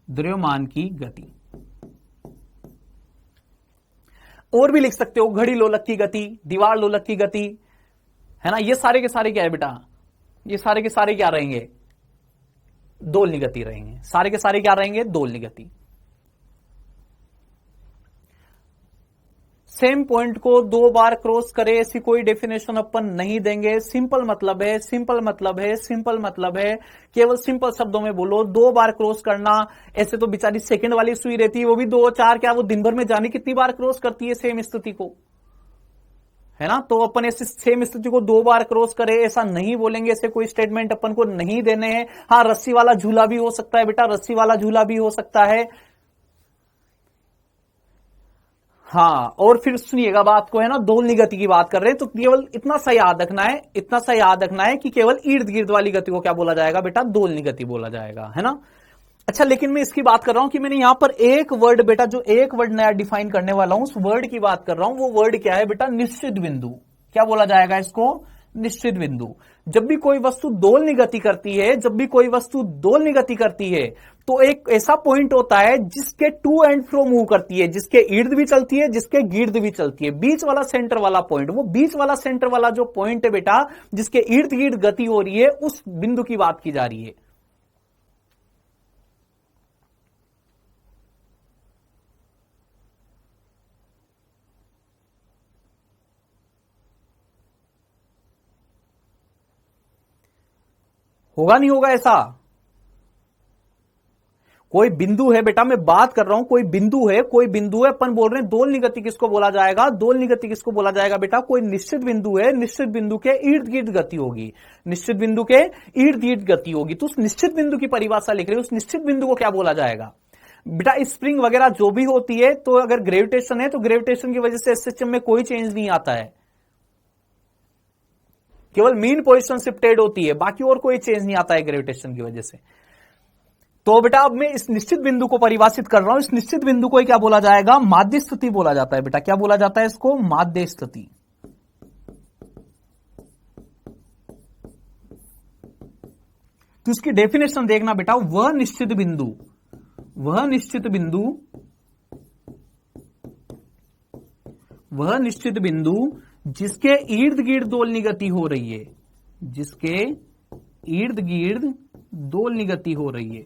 [SPEAKER 1] द्रव्यमान की गति। और भी लिख सकते हो, घड़ी लोलक की गति, दीवार लोलक की गति, है ना। ये सारे के सारे क्या है बेटा? ये सारे के सारे क्या रहेंगे? दोलनी गति रहेंगे। सारे के सारे क्या रहेंगे? दोलनी गति। सेम पॉइंट को दो बार क्रॉस करे ऐसी कोई डेफिनेशन अपन नहीं देंगे। सिंपल मतलब है, सिंपल मतलब है, सिंपल मतलब है। केवल सिंपल शब्दों में बोलो। दो बार क्रॉस करना, ऐसे तो बेचारी सेकंड वाली सुई रहती है, वो भी दो चार, क्या वो दिन भर में जाने कितनी बार क्रॉस करती है सेम स्थिति को, है ना। तो अपन ऐसे सेम स्थिति को दो बार क्रॉस करे ऐसा नहीं बोलेंगे। ऐसे कोई स्टेटमेंट अपन को नहीं देने हैं। हाँ, रस्सी वाला झूला भी हो सकता है बेटा, रस्सी वाला झूला भी हो सकता है। हाँ, और फिर सुनिएगा बात को, है ना। दोलनी गति की बात कर रहे हैं तो केवल इतना सा याद रखना है, इतना सा याद रखना है कि केवल इर्द गिर्द वाली गति को क्या बोला जाएगा बेटा? दोलनी गति बोला जाएगा, है ना। अच्छा, लेकिन मैं इसकी बात कर रहा हूं कि मैंने यहां पर एक वर्ड बेटा, जो एक वर्ड नया डिफाइन करने वाला हूं, उस वर्ड की बात कर रहा हूं। वो वर्ड क्या है बेटा? निश्चित बिंदु। क्या बोला जाएगा इसको? निश्चित बिंदु। जब भी कोई वस्तु दोलनी गति करती है, जब भी कोई वस्तु दोलनी गति करती है, तो एक ऐसा पॉइंट होता है जिसके टू एंड फ्रो मूव करती है, जिसके इर्द भी चलती है, जिसके गिर्द भी चलती है। बीच वाला सेंटर वाला पॉइंट, वो बीच वाला सेंटर वाला जो पॉइंट है बेटा, जिसके इर्द गिर्द गति हो रही है, उस बिंदु की बात की जा रही है। होगा नहीं होगा ऐसा? कोई बिंदु है बेटा, मैं बात कर रहा हूं, कोई बिंदु है, कोई बिंदु है, अपन बोल रहे हैं दोलनी गति किसको बोला जाएगा? दोलनी गति किसको बोला जाएगा बेटा? कोई निश्चित बिंदु है, निश्चित बिंदु के इर्द गिर्द गति होगी, निश्चित बिंदु के इर्द गिर्द गति होगी। तो उस निश्चित बिंदु की परिभाषा लिख रहे हैं, उस निश्चित बिंदु को क्या बोला जाएगा बेटा? स्प्रिंग वगैरह जो भी होती है, तो अगर ग्रेविटेशन है तो ग्रेविटेशन की वजह से सिस्टम में कोई चेंज नहीं आता है। केवल मीन पोजीशन शिफ्टेड होती है, बाकी और कोई चेंज नहीं आता है ग्रेविटेशन की वजह से। तो बेटा अब मैं इस निश्चित बिंदु को परिभाषित कर रहा हूं, इस निश्चित बिंदु को क्या बोला जाएगा, माध्य स्थिति बोला जाता है बेटा। क्या बोला जाता है इसको, माध्य स्थिति। तो इसकी डेफिनेशन देखना बेटा, वह निश्चित बिंदु, वह निश्चित बिंदु, वह निश्चित बिंदु जिसके इर्द गिर्द दोलनी गति हो रही है, जिसके इर्द गिर्द दोलनी गति हो रही है।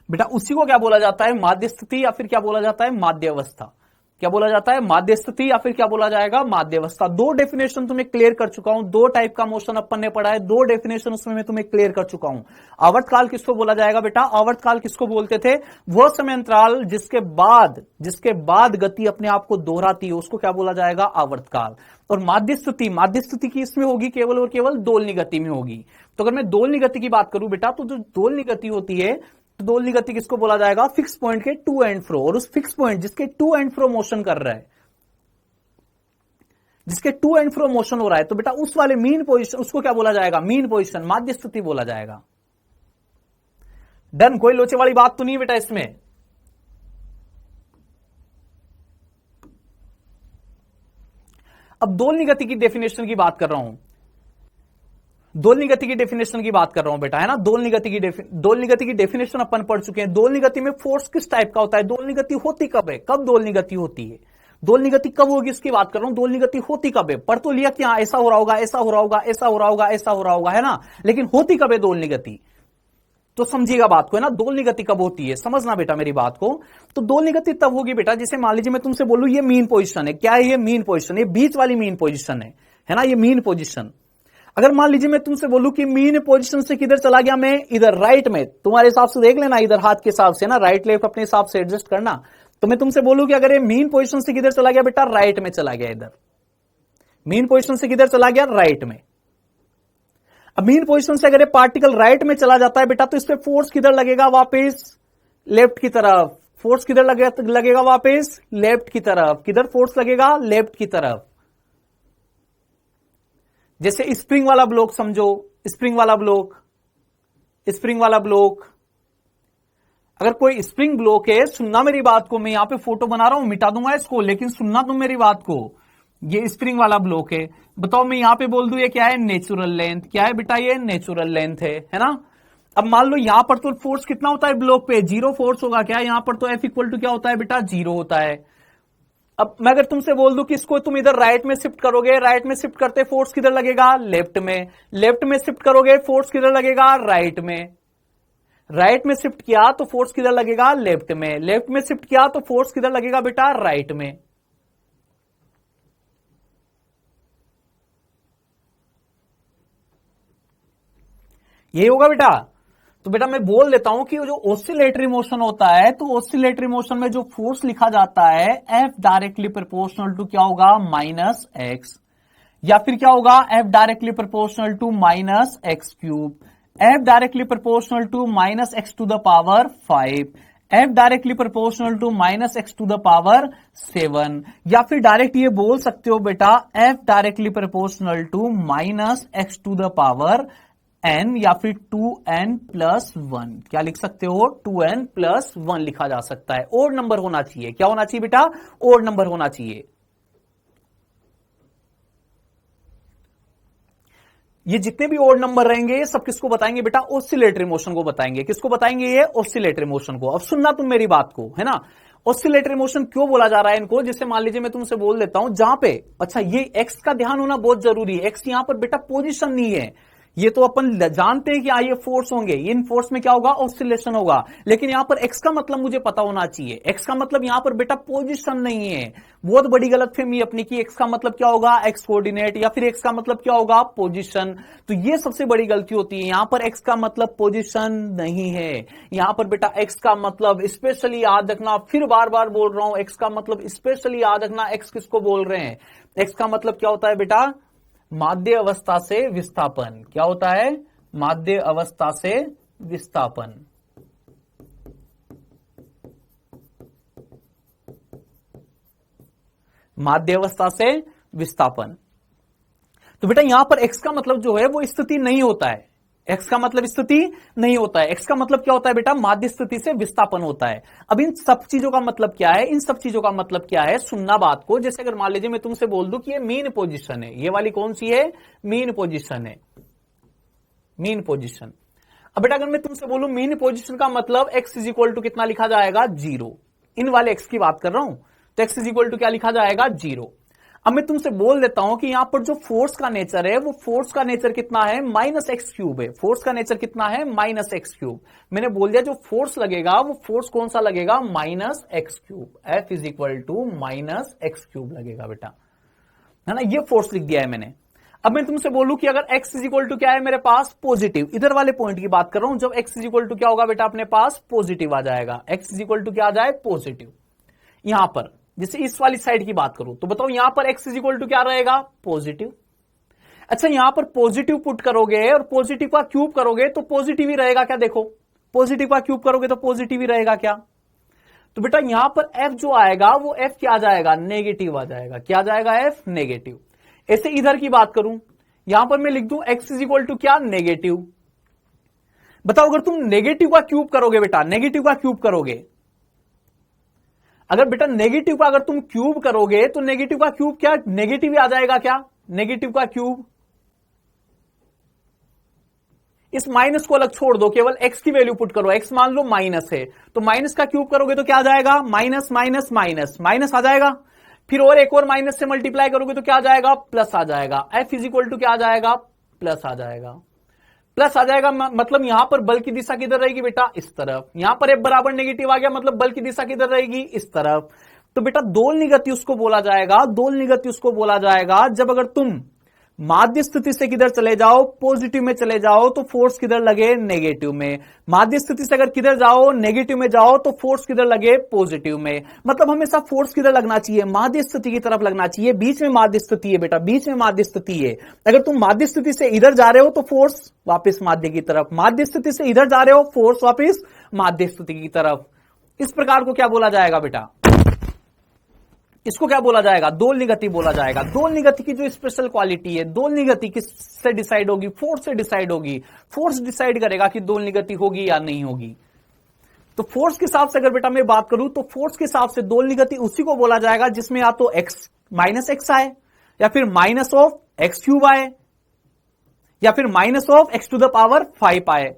[SPEAKER 1] बेटा उसी को क्या बोला जाता है, माध्य स्थिति, या फिर क्या बोला जाता है, माध्य अवस्था। क्या बोला जाता है, माध्य स्थिति, या फिर क्या बोला जाएगा, माध्य अवस्था। दो डेफिनेशन तुम्हें क्लियर कर चुका हूं, दो टाइप का मोशन अपन ने पढ़ा है, दो डेफिनेशन उसमें मैं तुम्हें क्लियर कर चुका हूं। आवर्तकाल किसको बोला जाएगा बेटा, आवर्तकाल किसको बोलते थे, वह समय अंतराल जिसके बाद गति अपने आप को दोहराती है, उसको क्या बोला जाएगा, आवर्तकाल। और माध्य स्थिति की इसमें होगी केवल और केवल दोलनी गति में होगी। तो अगर मैं दोलनी गति की बात करूं बेटा, तो जो दोलनी गति होती है, दोलनी गति किसको बोला जाएगा, फिक्स पॉइंट के टू एंड फ्रो। और उस फिक्स पॉइंट जिसके टू एंड फ्रो मोशन कर रहा है, जिसके टू एंड फ्रो मोशन हो रहा है, तो बेटा उस वाले मीन पोजीशन, उसको क्या बोला जाएगा, मीन पोजीशन, माध्य स्थिति बोला जाएगा। डन, कोई लोचे वाली बात तो नहीं बेटा इसमें। अब दोलनी गति की डेफिनेशन की बात कर रहा हूं, दोलनी गति की डेफिनेशन की बात कर रहा हूं बेटा, है ना। दोलनी गति की डेफिनेशन अपन पढ़ चुके हैं। दोलनी गति में फोर्स किस टाइप का होता है, दोलनी गति होती कब है, कब दोलनी गति होती है, दोलनी गति कब होगी इसकी बात कर रहा हूं। दोलनी गति होती कब है, पढ़ तो लिया क्या, ऐसा हो रहा होगा, ऐसा हो रहा होगा, ऐसा हो रहा होगा, ऐसा हो रहा होगा, है ना। लेकिन होती कब है दोलनी गति, तो समझिएगा बात को, है ना। दोलनी गति कब होती है, समझना बेटा मेरी बात को। तो दोलनी गति तब होगी बेटा, जैसे मान लीजिए मैं तुमसे बोलूं ये मीन पोजीशन है, क्या है ये, मीन पोजीशन, ये बीच वाली मीन पोजीशन है ना, ये मीन पोजीशन। अगर मान लीजिए मैं तुमसे बोलूं कि मीन पोजीशन से किधर चला गया, मैं इधर राइट में, तुम्हारे हिसाब से देख लेना, इधर हाथ के हिसाब से ना, राइट लेफ्ट अपने हिसाब से एडजस्ट करना। तो मैं तुमसे बोलूं कि अगर ये मीन पोजीशन से किधर चला गया बेटा, राइट में चला गया, इधर मीन पोजीशन से किधर चला गया, राइट में। अब मीन पोजीशन से अगर ये पार्टिकल राइट में चला जाता है बेटा, तो इस पे फोर्स किधर लगेगा, वापस लेफ्ट की तरफ। फोर्स किधर लगेगा, वापस लेफ्ट की तरफ। किधर फोर्स लगेगा, लेफ्ट की तरफ। जैसे स्प्रिंग वाला ब्लॉक समझो, स्प्रिंग वाला ब्लॉक, अगर कोई स्प्रिंग ब्लॉक है, सुनना मेरी बात को, मैं यहां पे फोटो बना रहा हूं, मिटा दूंगा इसको, लेकिन सुनना तुम मेरी बात को। ये स्प्रिंग वाला ब्लॉक है, बताओ मैं यहां पे बोल दूं ये क्या है, नेचुरल लेंथ। क्या है बेटा, ये नेचुरल लेंथ है ना। अब मान लो यहां पर तो फोर्स कितना होता है ब्लॉक पे, 0 फोर्स होगा। क्या यहां पर तो F इक्वल टू क्या होता है बेटा, 0 होता है। अब मैं अगर तुमसे बोल दूं कि इसको तुम इधर राइट में शिफ्ट करोगे, राइट में शिफ्ट करते फोर्स किधर लगेगा, लेफ्ट में। लेफ्ट में शिफ्ट करोगे फोर्स किधर लगेगा, राइट में। राइट में शिफ्ट किया तो फोर्स किधर लगेगा, लेफ्ट में। लेफ्ट में शिफ्ट किया तो फोर्स किधर लगेगा बेटा, राइट में। ये होगा बेटा। तो बेटा मैं बोल देता हूं कि जो ऑसिलेटरी मोशन होता है, तो ऑसिलेटरी मोशन में जो फोर्स लिखा जाता है, F डायरेक्टली प्रोपोर्शनल टू क्या होगा, माइनस एक्स, या फिर क्या होगा, F directly proportional to minus x cube, F directly proportional to minus x to the power 5, F directly proportional to minus x to the power 7, या फिर direct ये बोल सकते हो बेटा, F directly proportional to minus x to the power n, या फिर 2n plus 1। क्या लिख सकते हो, 2n प्लस 1 लिखा जा सकता है। ओड नंबर होना चाहिए। क्या होना चाहिए बेटा, ओड नंबर होना चाहिए। ये जितने भी ओड नंबर रहेंगे, ये सब किसको बताएंगे बेटा, ऑसिलेटरी मोशन को बताएंगे। किसको बताएंगे, ये ऑसिलेटरी मोशन को। अब सुनना तुम मेरी बात को, है ना। ऑसिलेटरी मोशन क्यों बोला जा रहा है इनको, जैसे मान लीजिए मैं तुमसे बोल देता हूं जहां पे, अच्छा ये एक्स का ध्यान होना बहुत जरूरी है। एक्स यहां पर बेटा पोजीशन नहीं है, ये तो अपन जानते हैं कि ये फोर्स होंगे, इन फोर्स में क्या होगा, ऑसिलेशन होगा। लेकिन यहां पर एक्स का मतलब मुझे पता होना चाहिए। एक्स का मतलब यहां पर बेटा पोजीशन नहीं है। बहुत बड़ी गलतफहमी अपनी की एक्स का मतलब क्या होगा, एक्स कोऑर्डिनेट, या फिर एक्स का मतलब क्या होगा, पोजीशन। तो ये सबसे बड़ी गलती होती है। यहां पर एक्स का मतलब पोजीशन नहीं है। यहां पर बेटा एक्स का मतलब, स्पेशली याद रखना, फिर बार बार बोल रहा हूं, एक्स का मतलब स्पेशली याद रखना, एक्स किसको बोल रहे हैं, एक्स का मतलब क्या होता है बेटा, माध्य अवस्था से विस्थापन। क्या होता है, माध्य अवस्था से विस्थापन। माध्य अवस्था से विस्थापन। तो बेटा यहां पर x का मतलब जो है वो स्थिति नहीं होता है। x का मतलब स्थिति नहीं होता है। x का मतलब क्या होता है बेटा? माध्य स्थिति से विस्थापन होता है। अब इन सब चीजों का मतलब क्या है? इन सब चीजों का मतलब क्या है? सुनना बात को। जैसे अगर मान लीजिए मैं तुमसे बोल दूं कि ये मीन पोजीशन है, ये वाली कौन सी है? मीन पोजीशन है, मीन पोजीशन। अब बेटा अगर मैं तुमसे बोलूं मीन पोजीशन का मतलब x इज इक्वल टू कितना लिखा जाएगा? 0। इन वाले x की बात कर रहा हूं, तो x इज इक्वल टू क्या लिखा जाएगा? 0। अब मैं तुमसे बोल देता हूं कि यहां पर जो फोर्स का नेचर है वो फोर्स का नेचर कितना है? -x³ है। फोर्स का नेचर कितना है? -x³। मैंने बोल दिया जो फोर्स लगेगा वो फोर्स कौन सा लगेगा? -x³। F is equal to -x³ लगेगा बेटा, है ना? ये फोर्स लिख दिया है मैंने। अब मैं तुमसे बोलूं कि अगर x इज इक्वल टू क्या है मेरे पास? पॉजिटिव। इधर वाले पॉइंट की बात कर रहा हूं, जब x इज इक्वल टू क्या होगा बेटा अपने पास? पॉजिटिव आ जाएगा। x इज इक्वल टू क्या आ जाए? पॉजिटिव। यहां पर जैसे इस वाली साइड की बात करूं तो बताओ यहां पर x इज इक्वल टू क्या रहेगा? पॉजिटिव। अच्छा यहां पर पॉजिटिव पुट करोगे और पॉजिटिव का क्यूब करोगे तो पॉजिटिव ही रहेगा क्या? देखो पॉजिटिव का क्यूब करोगे तो पॉजिटिव ही रहेगा क्या? तो बेटा यहां पर f जो आएगा वो f क्या आ जाएगा? नेगेटिव आ जाएगा। क्या आ जाएगा? f negative. ऐसे इधर की बात करूं, यहां पर मैं लिख दूं x इज इक्वल टू क्या? नेगेटिव। बताओ अगर तुम नेगेटिव का क्यूब करोगे बेटा, नेगेटिव का क्यूब करोगे, अगर बेटा नेगेटिव का अगर तुम क्यूब करोगे तो नेगेटिव का क्यूब क्या? नेगेटिव ही आ जाएगा क्या? नेगेटिव का क्यूब। इस माइनस को अलग छोड़ दो, केवल x की वैल्यू पुट करो। x मान लो माइनस है तो माइनस का क्यूब करोगे तो क्या आ जाएगा? माइनस माइनस माइनस माइनस आ जाएगा। फिर और एक और माइनस से मल्टीप्लाई करोगे तो क्या आ जाएगा? प्लस आ जाएगा। f इज इक्वल टू क्या आ जाएगा? प्लस आ जाएगा। प्लस आ जाएगा मतलब यहां पर बल की दिशा किधर रहेगी बेटा? इस तरफ। यहां पर f बराबर नेगेटिव आ गया मतलब बल की दिशा किधर रहेगी? इस तरफ। तो बेटा दोलनी गति उसको बोला जाएगा, दोलनी गति उसको बोला जाएगा जब अगर तुम माध्य स्थिति से किधर चले जाओ? पॉजिटिव में चले जाओ तो फोर्स किधर लगे? नेगेटिव में। माध्य स्थिति से अगर किधर जाओ? नेगेटिव में जाओ तो फोर्स किधर लगे? पॉजिटिव में। मतलब हमेशा फोर्स किधर लगना चाहिए? माध्य स्थिति की तरफ लगना चाहिए। बीच में माध्य स्थिति है बेटा, बीच में माध्य स्थिति है। अगर तुम माध्य स्थिति से इधर जा रहे हो तो फोर्स वापिस माध्य की तरफ, माध्य स्थिति से इधर जा रहे हो फोर्स वापिस माध्य स्थिति की तरफ। इस प्रकार को क्या बोला जाएगा बेटा? इसको क्या बोला जाएगा? दोलनी गति बोला जाएगा। दोलनी गति की जो स्पेशल क्वालिटी है, दोलनी गति किससे डिसाइड होगी? फोर्स से डिसाइड होगी। फोर्स डिसाइड करेगा कि दोलनी गति होगी या नहीं होगी। तो फोर्स के हिसाब से अगर बेटा मैं बात करूं तो फोर्स के हिसाब से दोलनी गति उसी को बोला जाएगा जिसमें या तो x माइनस एक्स आए, या फिर माइनस ऑफ x³ आए, या फिर माइनस ऑफ x⁵ आए,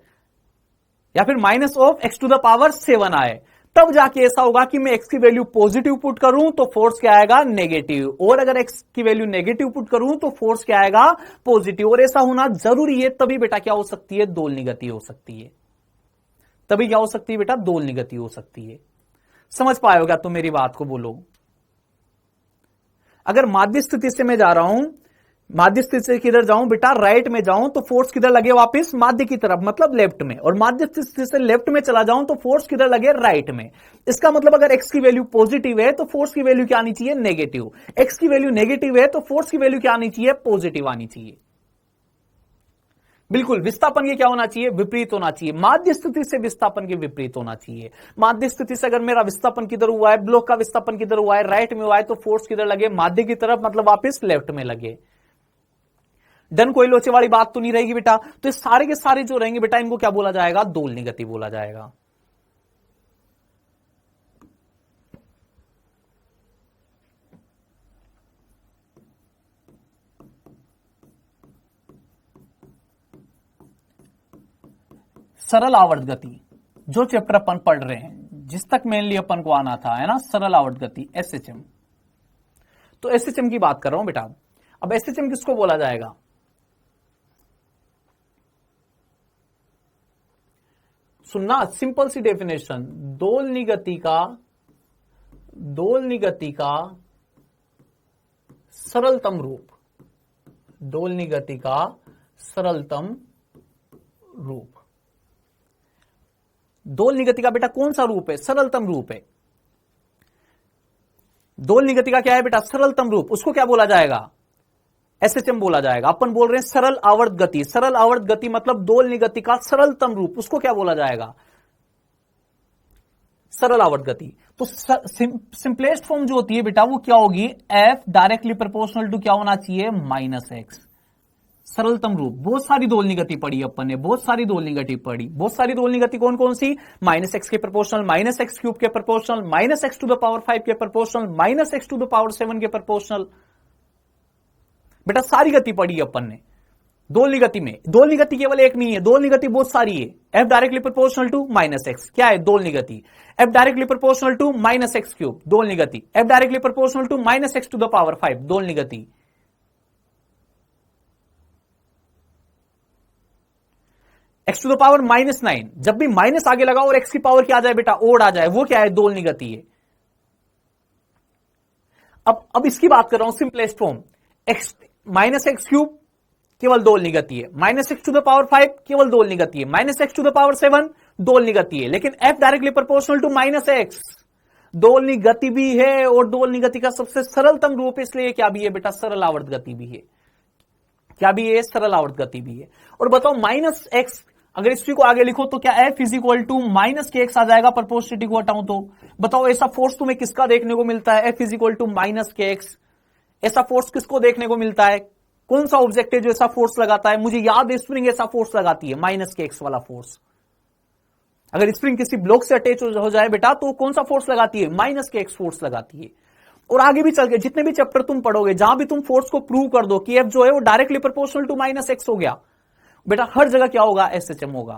[SPEAKER 1] या फिर माइनस ऑफ x�7 आए। तब जाके ऐसा होगा कि मैं x की वैल्यू पॉजिटिव पुट करूं तो फोर्स क्या आएगा? नेगेटिव। और अगर x की वैल्यू नेगेटिव पुट करूं तो फोर्स क्या आएगा? पॉजिटिव। और ऐसा होना जरूरी है, तभी बेटा क्या हो सकती है? दोलनी गति हो सकती है। तभी क्या हो सकती है बेटा? दोलनी गति हो सकती है। समझ पाए हो क्या तुम मेरी बात को? बोलो। अगर माध्य स्थिति से मैं जा रहा हूं, माध्य स्थिति से किधर जाऊं बेटा? राइट में जाऊं तो फोर्स किधर लगे? वापस माध्य की तरफ, मतलब लेफ्ट में। और माध्य स्थिति से लेफ्ट में चला जाऊं तो फोर्स किधर लगे? राइट में। इसका मतलब अगर x की वैल्यू पॉजिटिव है तो फोर्स की वैल्यू क्या आनी चाहिए? नेगेटिव। x की वैल्यू नेगेटिव है तो फोर्स की वैल्यू क्या आनी चाहिए? पॉजिटिव आनी चाहिए। बिल्कुल। विस्थापन के क्या होना चाहिए? विपरीत होना चाहिए। माध्य स्थिति से विस्थापन के विपरीत होना चाहिए। माध्य स्थिति से अगर मेरा विस्थापन किधर हुआ है, ब्लॉक का विस्थापन किधर हुआ है? राइट में हुआ है, तो फोर्स किधर लगे? माध्य की तरफ, मतलब वापस लेफ्ट में लगे। डन। कोई लोचे वाली बात तो नहीं रहेगी बेटा। तो इस सारे के सारे जो रहेंगे बेटा, इनको क्या बोला जाएगा? दोलनी गति बोला जाएगा। सरल आवर्त गति, जो चैप्टर अपन पढ़ रहे हैं, जिस तक मेनली अपन को आना था, है ना, सरल आवर्त गति, SHM। तो SHM की बात कर रहा हूं बेटा। अब SHM किसको बोला जाएगा? सुनना, सिंपल सी डेफिनेशन। दोलनी गति का सरलतम रूप, दोलनी गति का सरलतम रूप। दोलनी गति का बेटा कौन सा रूप है? सरलतम रूप है। दोलनी गति का क्या है बेटा? सरलतम रूप। उसको क्या बोला जाएगा? एसएचएम बोला जाएगा। अपन बोल रहे हैं सरल आवर्त गति, सरल आवर्त गति मतलब दोलनी गति का सरलतम रूप, उसको क्या बोला जाएगा? सरल आवर्त गति। तो सिंपलेस्ट फॉर्म जो होती है बेटा वो क्या होगी? एफ डायरेक्टली प्रोपोर्शनल टू क्या होना चाहिए? Minus x. सरलतम रूप। बहुत सारी दोलनी गति पढ़ी अपन ने, बहुत सारी दोलनी गति पढ़ी। बहुत सारी दोलनी गति कौन कौन सी? माइनस एक्स के प्रोपोर्शनल, माइनस एक्स क्यूब के proportional, minus x to the power 5 के proportional, minus x to the power 7 के प्रोपोर्शनल। बेटा सारी गति पढ़ी अपन ने दोलनी गति में। दोलनी गति केवल एक नहीं है, दोलनी गति बहुत सारी है। F directly proportional to minus x क्या है? दोलनी गति। F directly proportional to minus x cube दोलनी गति। F directly proportional to minus x to the power 5 दोलनी गति। एक्स टू द पावर -9 जब भी माइनस आगे लगा और एक्स की पावर क्या आ जाए बेटा? ओड आ जाए, वो क्या है? दोलनी गति है। अब इसकी बात कर रहा हूं simplest form. X minus x cube केवल दोलनी गति है, minus x to the power 5 केवल दोलनी गति है, minus x to the power 7 दोलनी गति है। लेकिन F directly proportional to minus x दोलनी गति भी है और दोलनी गति का सबसे सरलतम रूप, इसलिए क्या भी है बेटा? सरल आवर्त गति भी है। क्या भी है? सरल आवर्त गति भी है। और बताओ माइनस एक्स अगर इसी को आगे लिखो तो क्या F is equal to minus k x आ जाएगा? प्रोपोर्शनलिटी को हटाऊं तो बताओ ऐसा फोर्स तुम्हें किसका देखने को मिलता है? F is equal to minus k x. ऐसा फोर्स किसको देखने को मिलता है? कौन सा ऑब्जेक्ट है जो ऐसा फोर्स लगाता है? मुझे याद है स्प्रिंग ऐसा फोर्स लगाती है, माइनस के एक्स वाला फोर्स। अगर स्प्रिंग किसी ब्लॉक से अटैच हो जाए बेटा तो कौन सा फोर्स लगाती है? माइनस के एक्स फोर्स लगाती है। और आगे भी चल के जितने भी चैप्टर तुम पढ़ोगे जहां भी तुम फोर्स को प्रूव कर दो कि एफ जो है वो directly proportional to minus x हो गया बेटा, हर जगह क्या होगा? एसएचएम होगा।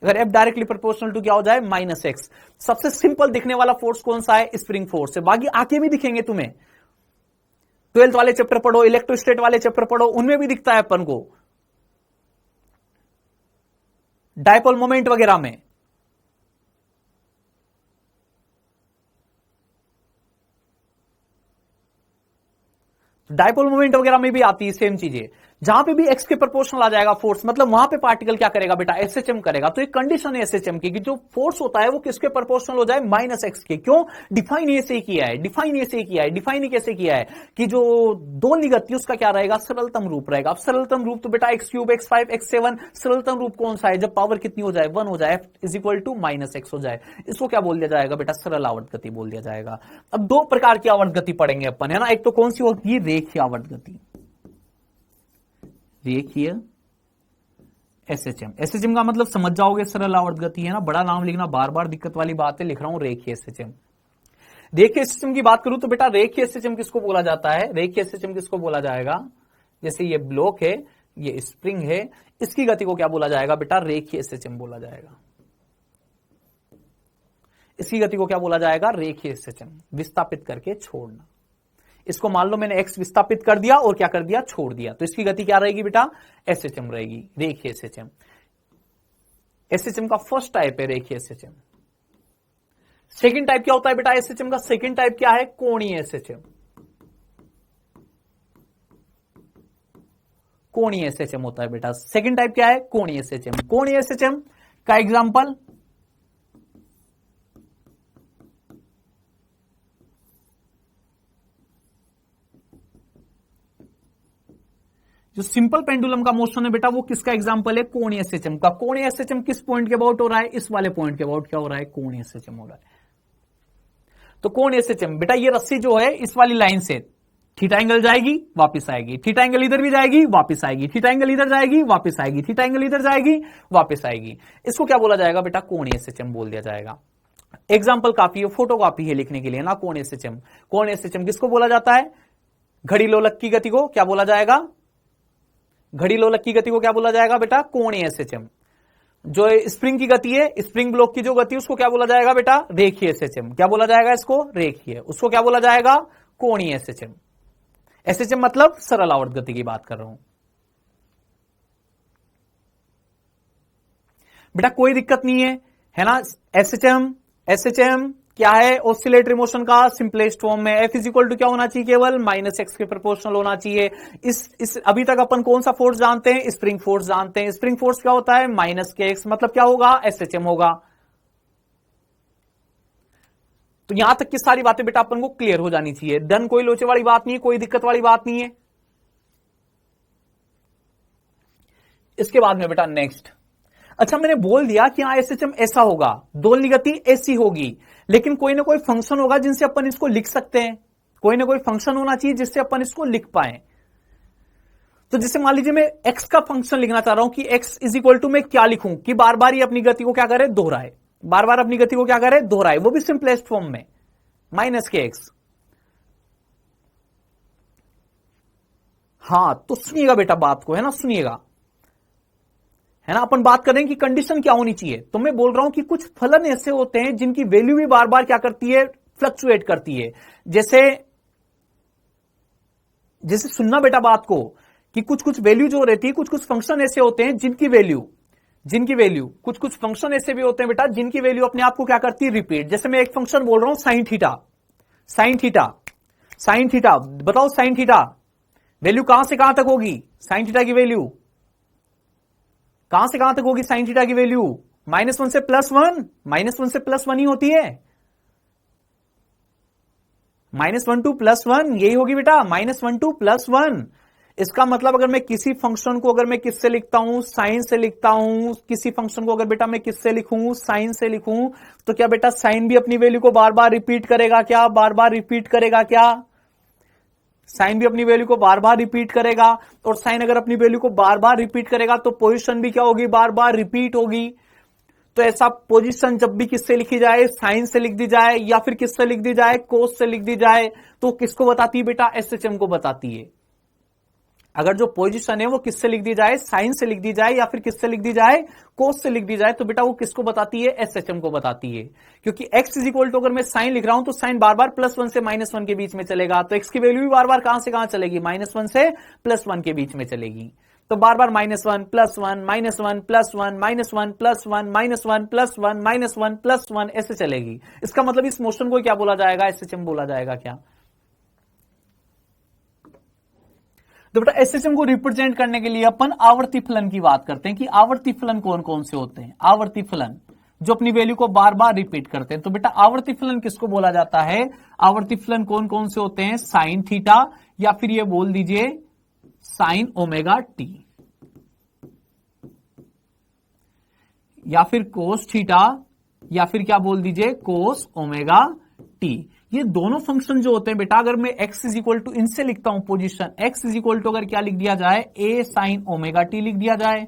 [SPEAKER 1] अगर एफ डायरेक्टली प्रोपोर्शनल टू क्या हो जाए? Minus x. सबसे सिंपल दिखने वाला फोर्स कौन सा है? स्प्रिंग फोर्स है। बाकी आके भी दिखेंगे तुम्हें, 12th वाले चैप्टर पढ़ो, इलेक्ट्रोस्टेट वाले चैप्टर पढ़ो, उनमें भी दिखता है अपन को, डायपोल मोमेंट वगैरह में। डायपोल मोमेंट वगैरह में भी आती है सेम चीजें। जहां पे भी एक्स के प्रोपोर्शनल आ जाएगा फोर्स, मतलब वहां पे पार्टिकल क्या करेगा बेटा? एसएचएम करेगा। तो एक कंडीशन है एसएचएम की कि जो फोर्स होता है वो किसके प्रोपोर्शनल हो जाए? माइनस एक्स के। क्यों? डिफाइन ऐसे किया है, डिफाइन ऐसे किया है। डिफाइन कैसे किया है कि जो दोलनी गति उसका क्या रहेगा? सरलतम रूप रहेगा। अब सरलतम रूप तो बेटा एक्स क्यूब, एक्स 5, एक्स 7 सरलतम रूप कौन सा है? जब पावर कितनी हो जाए? 1 हो जाए, F is equal to minus x हो जाए। इसको क्या बोल दिया जाएगा बेटा? सरल आवर्त गति बोल दिया जाएगा। अब दो प्रकार की आवर्त गति पढ़ेंगे अपन, है ना। एक तो कौन सी होती है? रेखीय आवर्त गति, रेखीय एसएचएम। एसएचएम का मतलब समझ जाओगे, सरल आवर्त गति है ना। बड़ा नाम लिखना बार बार दिक्कत वाली बात है, लिख रहा हूं रेखीय एसएचएम। रेखीय एसएचएम की बात करूं तो बेटा रेखीय एसएचएम किसको बोला जाता है? रेखीय एसएचएम किसको बोला जाएगा? जैसे ये ब्लॉक है, ये स्प्रिंग है, इसकी गति को क्या बोला जाएगा बेटा? रेखीय एसएचएम बोला जाएगा। इसकी गति को क्या बोला जाएगा? रेखीय एसएचएम। विस्थापित करके छोड़ना। इसको मान लो मैंने एक्स विस्थापित कर दिया और क्या कर दिया? छोड़ दिया, तो इसकी गति क्या रहेगी बेटा? एसएचएम रहेगी, रेखीय एसएचएम। एसएचएम का फर्स्ट टाइप है रेखीय एसएचएम। सेकंड टाइप क्या होता है बेटा? एसएचएम का सेकंड टाइप क्या है? कोणीय एसएचएम। कोणीय एसएचएम होता है बेटा। सेकंड टाइप क्या है? कोणीय एसएचएम। कोणीय एसएचएम का एग्जांपल जो सिंपल पेंडुलम का मोशन है बेटा वो किसका एग्जांपल है? कोणीय एसएचएम का। कोणीय एसएचएम किस पॉइंट के अबाउट हो रहा है? इस वाले पॉइंट के अबाउट क्या हो रहा है? कोणीय एसएचएम हो रहा है। तो कोणीय एसएचएम बेटा ये रस्सी जो है इस वाली लाइन से थीटा एंगल जाएगी, वापस आएगी, थीटा एंगल इधर भी जाएगी, वापस आएगी, थीटा एंगल इधर जाएगी, वापस आएगी, थीटा एंगल इधर जाएगी, वापस आएगी। इसको क्या बोला जाएगा बेटा? कोणीय एसएचएम बोल दिया जाएगा। एग्जाम्पल काफी है, फोटो कॉपी है लिखने के लिए ना। कोणीय एसएचएम। कोणीय एसएचएम किसको बोला जाता है? घड़ी लोलक की गति को क्या बोला जाएगा? घड़ी लोलक की गति को क्या बोला जाएगा बेटा? कोणीय एसएचएम। जो स्प्रिंग की गति है, स्प्रिंग ब्लॉक की जो गति उसको क्या बोला जाएगा बेटा? रेखीय एसएचएम। क्या बोला जाएगा इसको? रेखीय। उसको क्या बोला जाएगा? कोणीय एसएचएम। एसएचएम मतलब सरल आवर्त गति की बात कर रहा हूं बेटा, कोई दिक्कत नहीं है ना। एसएचएम एसएचएम क्या है? ऑसिलेटरी मोशन का सिंपलेस्ट फॉर्म में एफ इज इक्वल टू क्या होना चाहिए? केवल माइनस एक्स के प्रोपोर्शनल होना चाहिए। इस अभी तक अपन कौन सा फोर्स जानते हैं? स्प्रिंग फोर्स जानते हैं। स्प्रिंग फोर्स क्या होता है? माइनस के एक्स, मतलब क्या होगा? एसएचएम होगा। तो यहां तक की सारी बातें बेटा अपन को क्लियर हो जानी चाहिए। डन, कोई लोचे वाली बात नहीं है, कोई दिक्कत वाली बात नहीं है। इसके बाद में बेटा नेक्स्ट, अच्छा मैंने बोल दिया कि हाँ एसएचएम ऐसा होगा, दोलनी गति ऐसी होगी, लेकिन कोई ना कोई फंक्शन होगा जिनसे अपन इसको लिख सकते हैं, कोई ना कोई फंक्शन होना चाहिए जिससे अपन इसको लिख पाए। तो जैसे मान लीजिए मैं x का फंक्शन लिखना चाह रहा हूं कि x इज इक्वल टू मैं क्या लिखूं कि बार बार ये अपनी गति को क्या करे, दोहराए, बार बार अपनी गति को क्या करे, दोहराए, वो भी सिंपलेस्ट फॉर्म में माइनस के एक्स। हां तो सुनिएगा बेटा बात को, है ना, सुनिएगा, है ना, अपन बात करें कि कंडीशन क्या होनी चाहिए। तो मैं बोल रहा हूं कि कुछ फलन ऐसे होते हैं जिनकी वैल्यू भी बार बार क्या करती है, फ्लक्चुएट करती है। जैसे जैसे सुनना बेटा बात को कि कुछ कुछ वैल्यू जो रहती है, कुछ कुछ फंक्शन ऐसे होते हैं जिनकी वैल्यू कुछ कुछ फंक्शन ऐसे भी होते हैं बेटा जिनकी वैल्यू अपने आप को क्या करती है, रिपीट। जैसे मैं एक फंक्शन बोल रहा हूं साइन थीटा, बताओ साइन थीटा वैल्यू कहां से कहां तक होगी, साइन थीटा की वैल्यू कहां से कहां तक होगी, साइन थीटा की वैल्यू -1 से +1, -1 से +1 ही होती है, -1 to +1 यही होगी बेटा, -1 to +1। इसका मतलब अगर मैं किसी फंक्शन को अगर मैं किससे लिखता हूं, साइन से लिखता हूं, किसी फंक्शन को अगर बेटा मैं किससे लिखूं, साइन से लिखूं, तो क्या बेटा साइन भी अपनी वैल्यू को बार बार रिपीट करेगा क्या, बार बार रिपीट करेगा क्या, साइन भी अपनी वैल्यू को बार बार रिपीट करेगा। और साइन अगर अपनी वैल्यू को बार बार रिपीट करेगा तो पोजीशन भी क्या होगी, बार बार रिपीट होगी। तो ऐसा पोजीशन जब भी किससे लिखी जाए, साइन से लिख दी जाए या फिर किससे लिख दी जाए, कोस से लिख दी जाए, तो किसको बताती है बेटा, एसएचएम को बताती है। अगर जो पोजीशन है वो किससे लिख दी जाए, साइन से लिख दी जाए या फिर किससे लिख दी जाए, कोस से लिख दी जाए, तो बेटा वो किसको बताती है, एसएचएम को बताती है। क्योंकि x इज इक्वल टू अगर मैं साइन लिख रहा हूं तो साइन बार बार +1 से -1 के बीच में चलेगा, तो x की वैल्यू भी बार बार कहां से कहां चलेगी, -1 से +1 के बीच में चलेगी। तो बार बार -1 +1 -1 +1 +1 +1 -1 +1 +1 ऐसे चलेगी। इसका मतलब इस मोशन को क्या बोला जाएगा, एसएचएम बोला जाएगा क्या। तो बेटा एसएचएम को रिप्रेजेंट करने के लिए अपन आवर्ती फलन की बात करते हैं कि आवर्ती फलन कौन कौन से होते हैं, आवर्ती फलन जो अपनी वैल्यू को बार बार रिपीट करते हैं। तो बेटा आवर्ती फलन किसको बोला जाता है, आवर्ती फलन कौन कौन से होते हैं, साइन थीटा या फिर ये बोल दीजिए साइन ओमेगा टी या फिर कोस थीटा या फिर क्या बोल दीजिए कोस ओमेगा टी। ये दोनों फंक्शन जो होते हैं बेटा, अगर मैं x इज इक्वल टू इनसे लिखता हूं position, x is equal to अगर क्या लिख दिया जाए, a साइन ओमेगा टी लिख दिया जाए,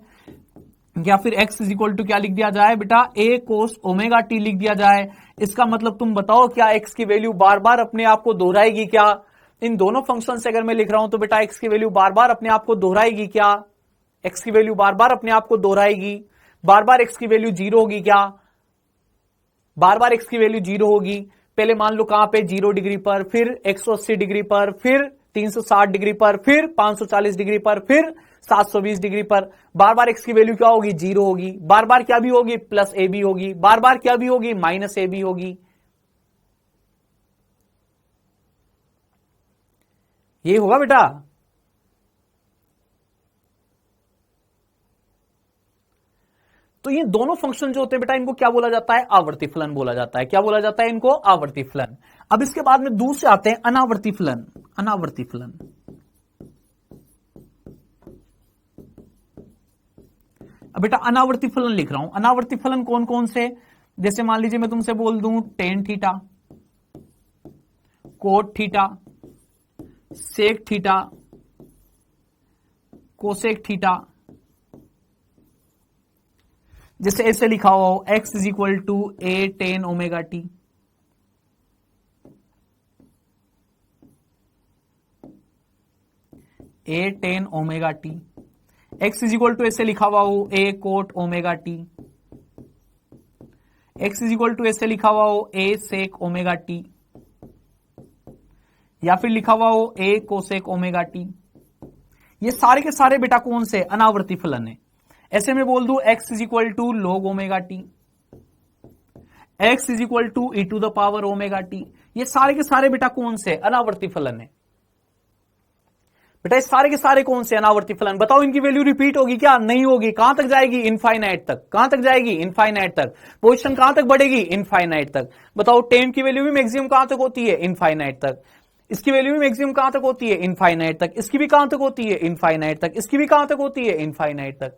[SPEAKER 1] या फिर x इज इक्वल टू क्या लिख दिया जाए बेटा, a कोस ओमेगा टी लिख दिया जाए। इसका मतलब तुम बताओ क्या x की वैल्यू बार बार अपने आप को दोहराएगी क्या। इन दोनों फंक्शन से अगर मैं लिख रहा हूं तो बेटा x की वैल्यू बार बार अपने आप को दोहराएगी क्या, x की वैल्यू बार बार अपने आप को दोहराएगी, बार बार x की वैल्यू 0 होगी क्या, बार बार x की वैल्यू 0 होगी। पहले मान लो कहां पे, 0 डिग्री पर, फिर 180 डिग्री पर, फिर 360 डिग्री पर, फिर 540 डिग्री पर, फिर 720 डिग्री पर। बार बार x की वैल्यू क्या होगी, 0 होगी, बार बार क्या भी होगी, +ab होगी, बार बार क्या भी होगी, -ab होगी। ये होगा बेटा। तो ये दोनों फंक्शन जो होते हैं बेटा, इनको क्या बोला जाता है, आवर्ती फलन बोला जाता है। क्या बोला जाता है इनको, आवर्ती फलन। अब इसके बाद में दूसरे आते हैं अनावर्ती फलन। अनावर्ती फलन, अब बेटा अनावर्ती फलन लिख रहा हूं। अनावर्ती फलन कौन कौन से, जैसे मान लीजिए मैं तुमसे बोल दूं tan theta, cot theta, sec theta, cosec theta, जैसे ऐसे लिखा हुआ हो x is equal to a tan omega t, a tan omega t, x is equal to ऐसे लिखा हुआ हो a cot omega t, x is equal to ऐसे लिखा हुआ हो a सेक ओमेगा टी, या फिर लिखा हुआ हो a कोसेक ओमेगा टी। ये सारे के सारे बेटा कौन से, अनावर्ती फलन है। ऐसे में बोल दूं x is equal to log omega t, x is equal to e to the power omega t. ये सारे के सारे बेटा कौन से, अनावर्ती फलन है। बेटा ये सारे के सारे कौन से, अनावर्ती फलन। बताओ इनकी वैल्यू रिपीट होगी क्या, नहीं होगी। कहां तक जाएगी, इनफाइनाइट तक। कहां तक जाएगी, इनफाइनाइट तक। पोजीशन कहां तक बढ़ेगी, इनफाइनाइट तक। बताओ टेन की वैल्यू भी मैक्सिमम कहां तक होती है, इनफाइनाइट तक। इसकी वैल्यू भी मैक्सिमम कहां तक होती है, इनफाइनाइट तक। इसकी भी कहां तक होती है, इनफाइनाइट तक। इसकी भी कहां तक होती है, इनफाइनाइट तक।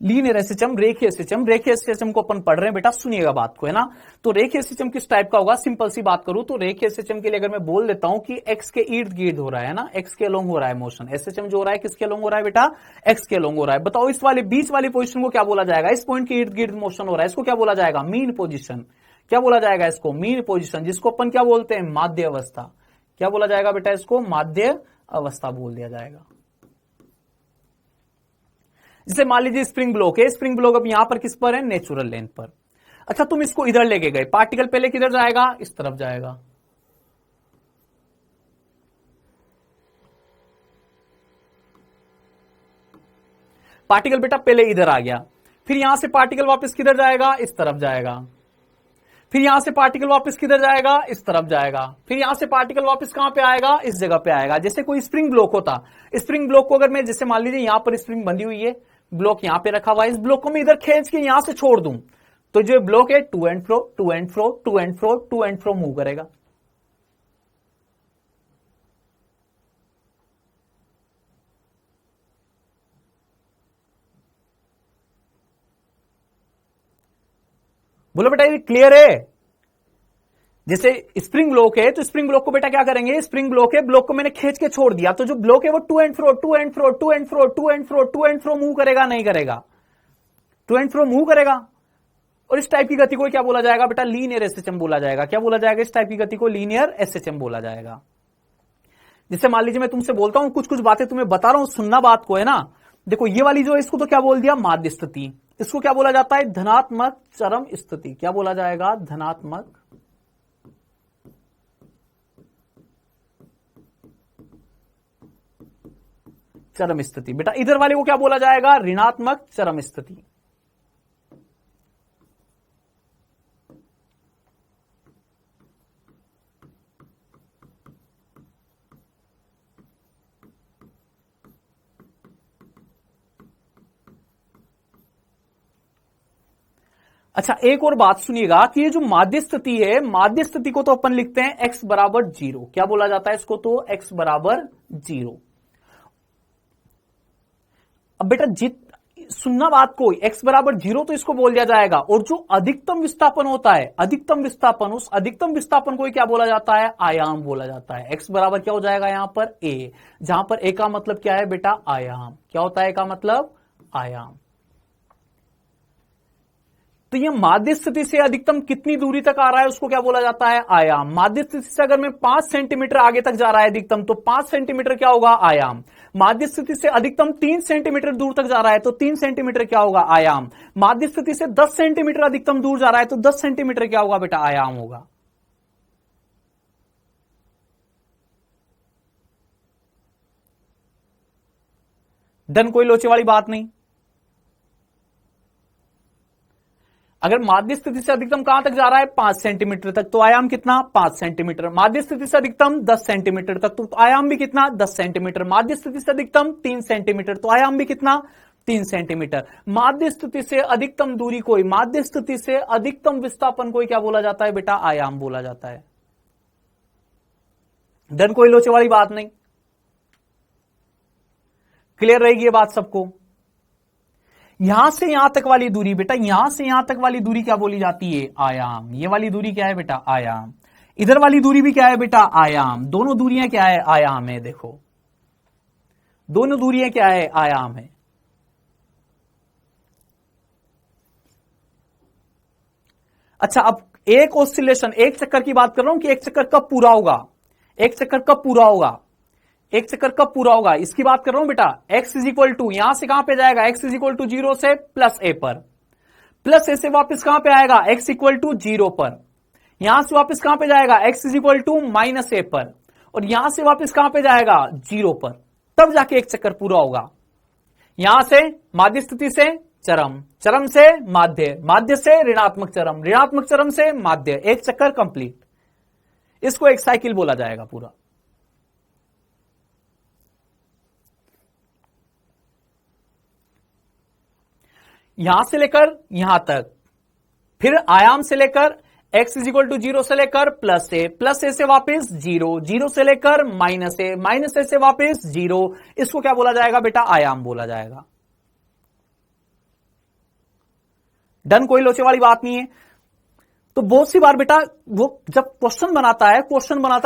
[SPEAKER 1] लीनियर एसएचएम, रेखीय एसएचएम, रेखीय एसएचएम को अपन पढ़ रहे हैं बेटा, सुनिएगा बात को, है ना। तो रेखीय एसएचएम किस टाइप का होगा, सिंपल सी बात करूं तो रेखीय एसएचएम के लिए अगर मैं बोल देता हूं कि एक्स के इर्द गिर्द हो रहा है ना, एक्स के अलोंग हो रहा है मोशन, एसएचएम जो हो रहा है किसके अलोंग हो रहा है बेटा, एक्स के अलोंग हो रहा है। बताओ इस वाले बीच वाली पोजीशन को क्या बोला जाएगा, इस पॉइंट के इर्द गिर्द मोशन हो रहा है, इसको क्या बोला जाएगा, मीन पोजिशन। क्या बोला जाएगा इसको, मीन पोजिशन, जिसको अपन क्या बोलते हैं, माध्य अवस्था। क्या बोला जाएगा बेटा, इसको माध्य अवस्था बोल दिया जाएगा। जैसे मान लीजिए स्प्रिंग ब्लॉक है, स्प्रिंग ब्लॉक अब यहां पर किस पर है, नेचुरल लेंथ पर। अच्छा तुम इसको इधर लेके गए, पार्टिकल पहले किधर जाएगा, इस तरफ जाएगा। पार्टिकल बेटा पहले इधर आ गया, फिर यहां से पार्टिकल वापस किधर जाएगा, इस तरफ जाएगा। फिर यहां से पार्टिकल वापस किधर जाएगा, इस तरफ जाएगा। फिर यहां से पार्टिकल वापस कहां पे आएगा, इस जगह पे आएगा। जैसे कोई स्प्रिंग ब्लॉक होता, स्प्रिंग ब्लॉक को अगर मैं जैसे मान लीजिए यहां पर स्प्रिंग बंधी हुई है, ब्लॉक यहां पे रखा हुआ है, इस ब्लॉक को मैं इधर खींच के यहां से छोड़ दूं तो जो ब्लॉक है to and fro to and fro to and fro to and fro move करेगा। बोलो बेटा ये क्लियर है। जैसे स्प्रिंग ब्लॉक है तो स्प्रिंग ब्लॉक को बेटा क्या करेंगे, स्प्रिंग ब्लॉक है, ब्लॉक को मैंने खींच के छोड़ दिया तो जो ब्लॉक है वो to and fro to and fro to and fro to and fro to and fro move करेगा, नहीं करेगा, टू एंड फ्रो मूव करेगा। और इस टाइप की गति को क्या बोला जाएगा बेटा, लीनियर एसएचएम बोला जाएगा। क्या बोला जाएगा, इस टाइप की गति को लीनियर एसएचएम बोला जाएगा। जैसे मान लीजिए मैं तुमसे बोलता हूं, कुछ कुछ बातें तुम्हें बता रहा हूं, सुनना बात को, है ना। देखो ये वाली जो है इसको तो क्या बोल दिया, माध्य स्थिति। इसको क्या बोला जाता है, धनात्मक चरम स्थिति। क्या बोला जाएगा, धनात्मक चरम स्थिति। बेटा इधर वाले को क्या बोला जाएगा, ऋणात्मक चरम स्थिति। अच्छा एक और बात सुनिएगा कि ये जो माध्य स्थिति है, माध्य स्थिति को तो अपन लिखते हैं x बराबर 0। क्या बोला जाता है इसको, तो x बराबर 0। अब बेटा सुनना बात को, x बराबर 0 तो इसको बोल दिया जाएगा। और जो अधिकतम विस्थापन होता है, अधिकतम विस्थापन, उस अधिकतम विस्थापन को क्या बोला जाता है, आयाम बोला जाता है। x बराबर क्या हो जाएगा यहां पर a, जहां पर a का मतलब क्या है बेटा, आयाम। क्या होता है a का मतलब, आयाम। तो ये माध्य स्थिति से अधिकतम कितनी दूरी तक आ रहा है उसको क्या बोला जाता है, आयाम। माध्य स्थिति से अगर मैं 5 सेंटीमीटर आगे तक जा रहा है अधिकतम, तो 5 सेंटीमीटर क्या होगा, आयाम। माध्य स्थिति से अधिकतम 3 सेंटीमीटर दूर तक जा रहा है तो 3 सेंटीमीटर क्या होगा, आयाम। माध्य स्थिति से 10 सेंटीमीटर अधिकतम दूर जा रहा है तो 10 सेंटीमीटर क्या होगा बेटा, आयाम होगा। डन, कोई लोचे वाली बात नहीं। अगर माध्य स्थिति से अधिकतम कहां तक जा रहा है, 5 सेंटीमीटर तक, तो आयाम कितना, 5 सेंटीमीटर। माध्य स्थिति से अधिकतम 10 सेंटीमीटर तक, तो आयाम भी कितना, 10 सेंटीमीटर। माध्य स्थिति से अधिकतम 3 सेंटीमीटर, तो आयाम भी कितना, 3 सेंटीमीटर। माध्य स्थिति से अधिकतम दूरी कोई, माध्य स्थिति से अधिकतम विस्थापन कोई क्या बोला जाता है बेटा, आयाम बोला जाता है। डन, कोई लोचे वाली बात नहीं। क्लियर रहेगी ये बात सबको। यहां से यहां तक वाली दूरी बेटा, यहां से यहां तक वाली दूरी क्या बोली जाती है, आयाम। ये वाली दूरी क्या है बेटा, आयाम। इधर वाली दूरी भी क्या है बेटा, आयाम। दोनों दूरियां क्या है, आयाम है। देखो दोनों दूरियां क्या है, आयाम है। अच्छा अब एक ऑसिलेशन, एक चक्कर की बात कर रहा हूं कि एक चक्कर कब पूरा होगा, एक चक्कर कब पूरा होगा, एक चक्कर कब पूरा होगा, इसकी बात कर रहा हूं बेटा। x इज इक्वल टू, यहां से कहां पे जाएगा, x इज इक्वल टू 0 से प्लस a पर, प्लस a से वापस कहां पे आएगा, x इक्वल टू 0 पर। यहां से वापस कहां पे जाएगा, x is equal to minus a पर, और यहां से वापस कहां पे जाएगा, 0 पर। तब जाके एक चक्कर पूरा होगा। यहां से माध्य स्थिति से चरम, चरम से माध्य, माध्य से ऋणात्मक चरम, ऋणात्मक चरम से माध्य, एक चक्कर कंप्लीट। इसको एक साइकिल बोला जाएगा पूरा। यहां से लेकर यहां तक, फिर आयाम से लेकर x इज इक्वल टू 0 से लेकर प्लस ए से वापस 0, 0 से लेकर माइनस ए से वापस 0। इसको क्या बोला जाएगा बेटा, आयाम बोला जाएगा। डन, कोई लोचे वाली बात नहीं है। तो बहुत सी बार बेटा वो जब क्वेश्चन बनाता है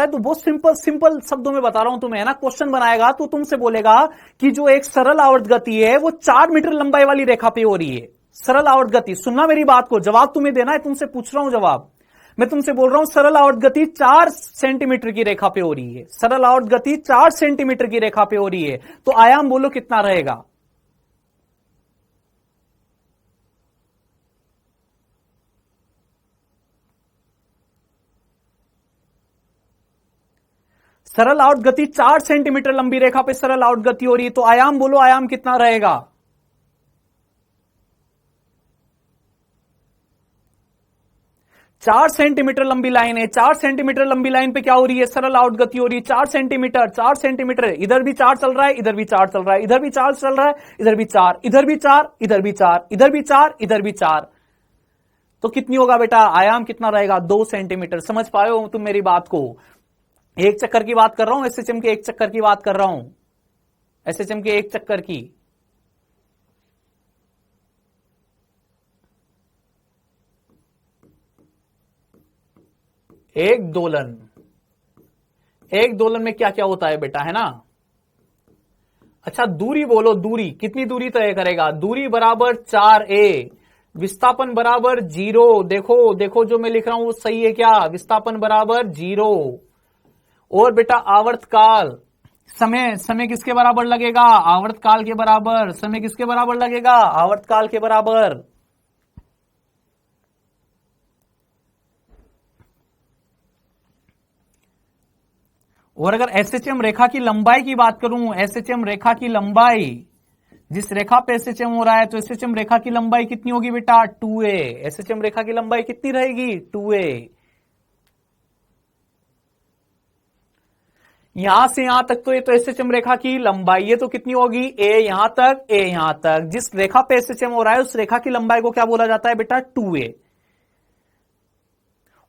[SPEAKER 1] तो बहुत सिंपल सिंपल शब्दों में बता रहा हूं तुम्हें, है ना। क्वेश्चन बनाएगा तो तुमसे बोलेगा कि जो एक सरल आवर्त गति है वो 4 मीटर लंबाई वाली रेखा पे हो रही है। सरल आवर्त गति, सुनना मेरी बात को, जवाब तुम्हें देना है, तुमसे पूछ रहा हूं जवाब। मैं तुमसे बोल रहा हूं सरल आवर्त गति 4 सेंटीमीटर की रेखा पे हो रही है। सरल आवर्त गति 4 सेंटीमीटर की रेखा पे हो रही है, तो आयाम बोलो कितना रहेगा। सरल आवर्त गति 4 सेंटीमीटर लंबी रेखा पे सरल आवर्त गति हो रही है, तो आयाम बोलो, आयाम कितना रहेगा। चार सेंटीमीटर लंबी लाइन है, 4 सेंटीमीटर लंबी लाइन पे क्या हो रही है, सरल आवर्त गति हो रही है 4 सेंटीमीटर। 4 सेंटीमीटर, इधर भी 4 चल रहा है, इधर भी 4 चल रहा है, इधर भी 4 चल रहा है, इधर भी 4, इधर भी 4, इधर भी 4, इधर भी 4, इधर भी 4, तो कितनी होगा बेटा, आयाम कितना रहेगा, 2 सेंटीमीटर। समझ पाए हो तुम मेरी बात को। एक चक्कर की बात कर रहा हूं, एसएचएम के एक चक्कर की बात कर रहा हूं, एसएचएम के एक चक्कर की। एक दोलन, एक दोलन में क्या क्या होता है बेटा, है ना। अच्छा दूरी बोलो, दूरी कितनी दूरी तय करेगा, दूरी बराबर 4a, विस्थापन बराबर 0। देखो देखो जो मैं लिख रहा हूं वो सही है क्या, विस्थापन बराबर 0। और बेटा आवर्तकाल, समय, समय किसके बराबर लगेगा, आवर्तकाल के बराबर। समय किसके बराबर लगेगा, आवर्तकाल के बराबर। और अगर एसएचएम रेखा की लंबाई की बात करूं, एसएचएम रेखा की लंबाई, जिस रेखा पे एसएचएम हो रहा है, तो एसएचएम रेखा की लंबाई कितनी होगी बेटा, 2a। एसएचएम रेखा की लंबाई कितनी रहेगी, 2a। यहां से यहां तक तो ये तो एसएचएम रेखा की लंबाई, ये तो कितनी होगी, a यहां तक, a यहां तक। जिस रेखा पे एसएचएम हो रहा है उस रेखा की लंबाई को क्या बोला जाता है बेटा, 2a।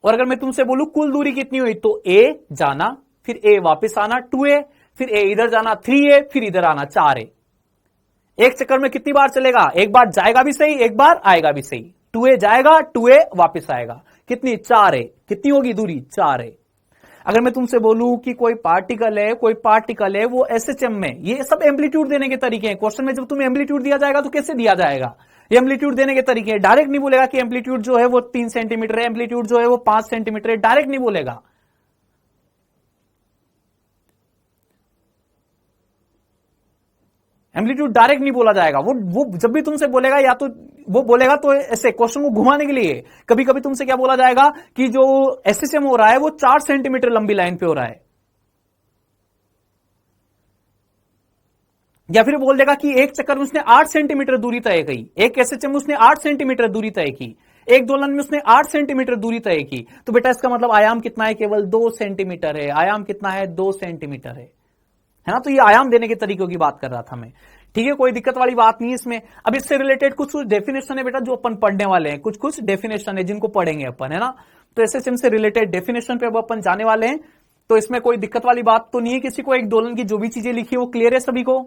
[SPEAKER 1] और अगर मैं तुमसे बोलूं कुल दूरी कितनी हुई, तो a जाना, फिर a वापस आना 2a, फिर a इधर जाना 3a, फिर इधर आना 4a। एक चक्कर में कितनी बार चलेगा, एक बार जाएगा भी सही, एक बार आएगा भी सही। 2a जाएगा, 2a वापस आएगा, कितनी, 4a। कितनी होगी दूरी, 4a। अगर मैं तुमसे बोलूं कि कोई पार्टिकल है वो एसएचएम में, ये सब एम्पलीट्यूड देने के तरीके हैं। क्वेश्चन में जब तुम्हें एम्पलीट्यूड दिया जाएगा तो कैसे दिया जाएगा, ये एम्पलीट्यूड देने के तरीके हैं। डायरेक्ट नहीं बोलेगा कि एम्पलीट्यूड जो है वो 3 सेंटीमीटर है, एम्पलीट्यूड जो है वो 5 सेंटीमीटर है, डायरेक्ट नहीं बोलेगा। एम्पलीट्यूड डायरेक्ट नहीं बोला जाएगा। वो जब भी तुमसे बोलेगा, या तो वो बोलेगा तो ऐसे क्वेश्चन को घुमाने के लिए, कभी कभी तुमसे क्या बोला जाएगा कि जो एसएचएम हो रहा है वो 4 सेंटीमीटर लंबी लाइन पे हो रहा है, या फिर बोल देगा कि एक चक्कर में उसने 8 सेंटीमीटर दूरी तय की, एक एसएचएम में उसने 8 सेंटीमीटर दूरी तय की, एक दोलन में उसने 8 सेंटीमीटर दूरी तय की। तो बेटा इसका मतलब आयाम कितना है, केवल 2 सेंटीमीटर है। आयाम कितना है, 2 सेंटीमीटर है ना। तो ये आयाम देने के तरीकों की बात कर रहा था मैं, ठीक है, कोई दिक्कत वाली बात नहीं इसमें। अब इससे रिलेटेड कुछ कुछ डेफिनेशन है बेटा जो अपन पढ़ने वाले हैं, कुछ कुछ डेफिनेशन है जिनको पढ़ेंगे अपन, है ना। तो एसएचएम से रिलेटेड डेफिनेशन पे अब अपन जाने वाले हैं, तो इसमें कोई दिक्कत वाली बात तो नहीं है किसी को। एक दोलन की जो भी चीजें लिखी वो क्लियर है सभी को।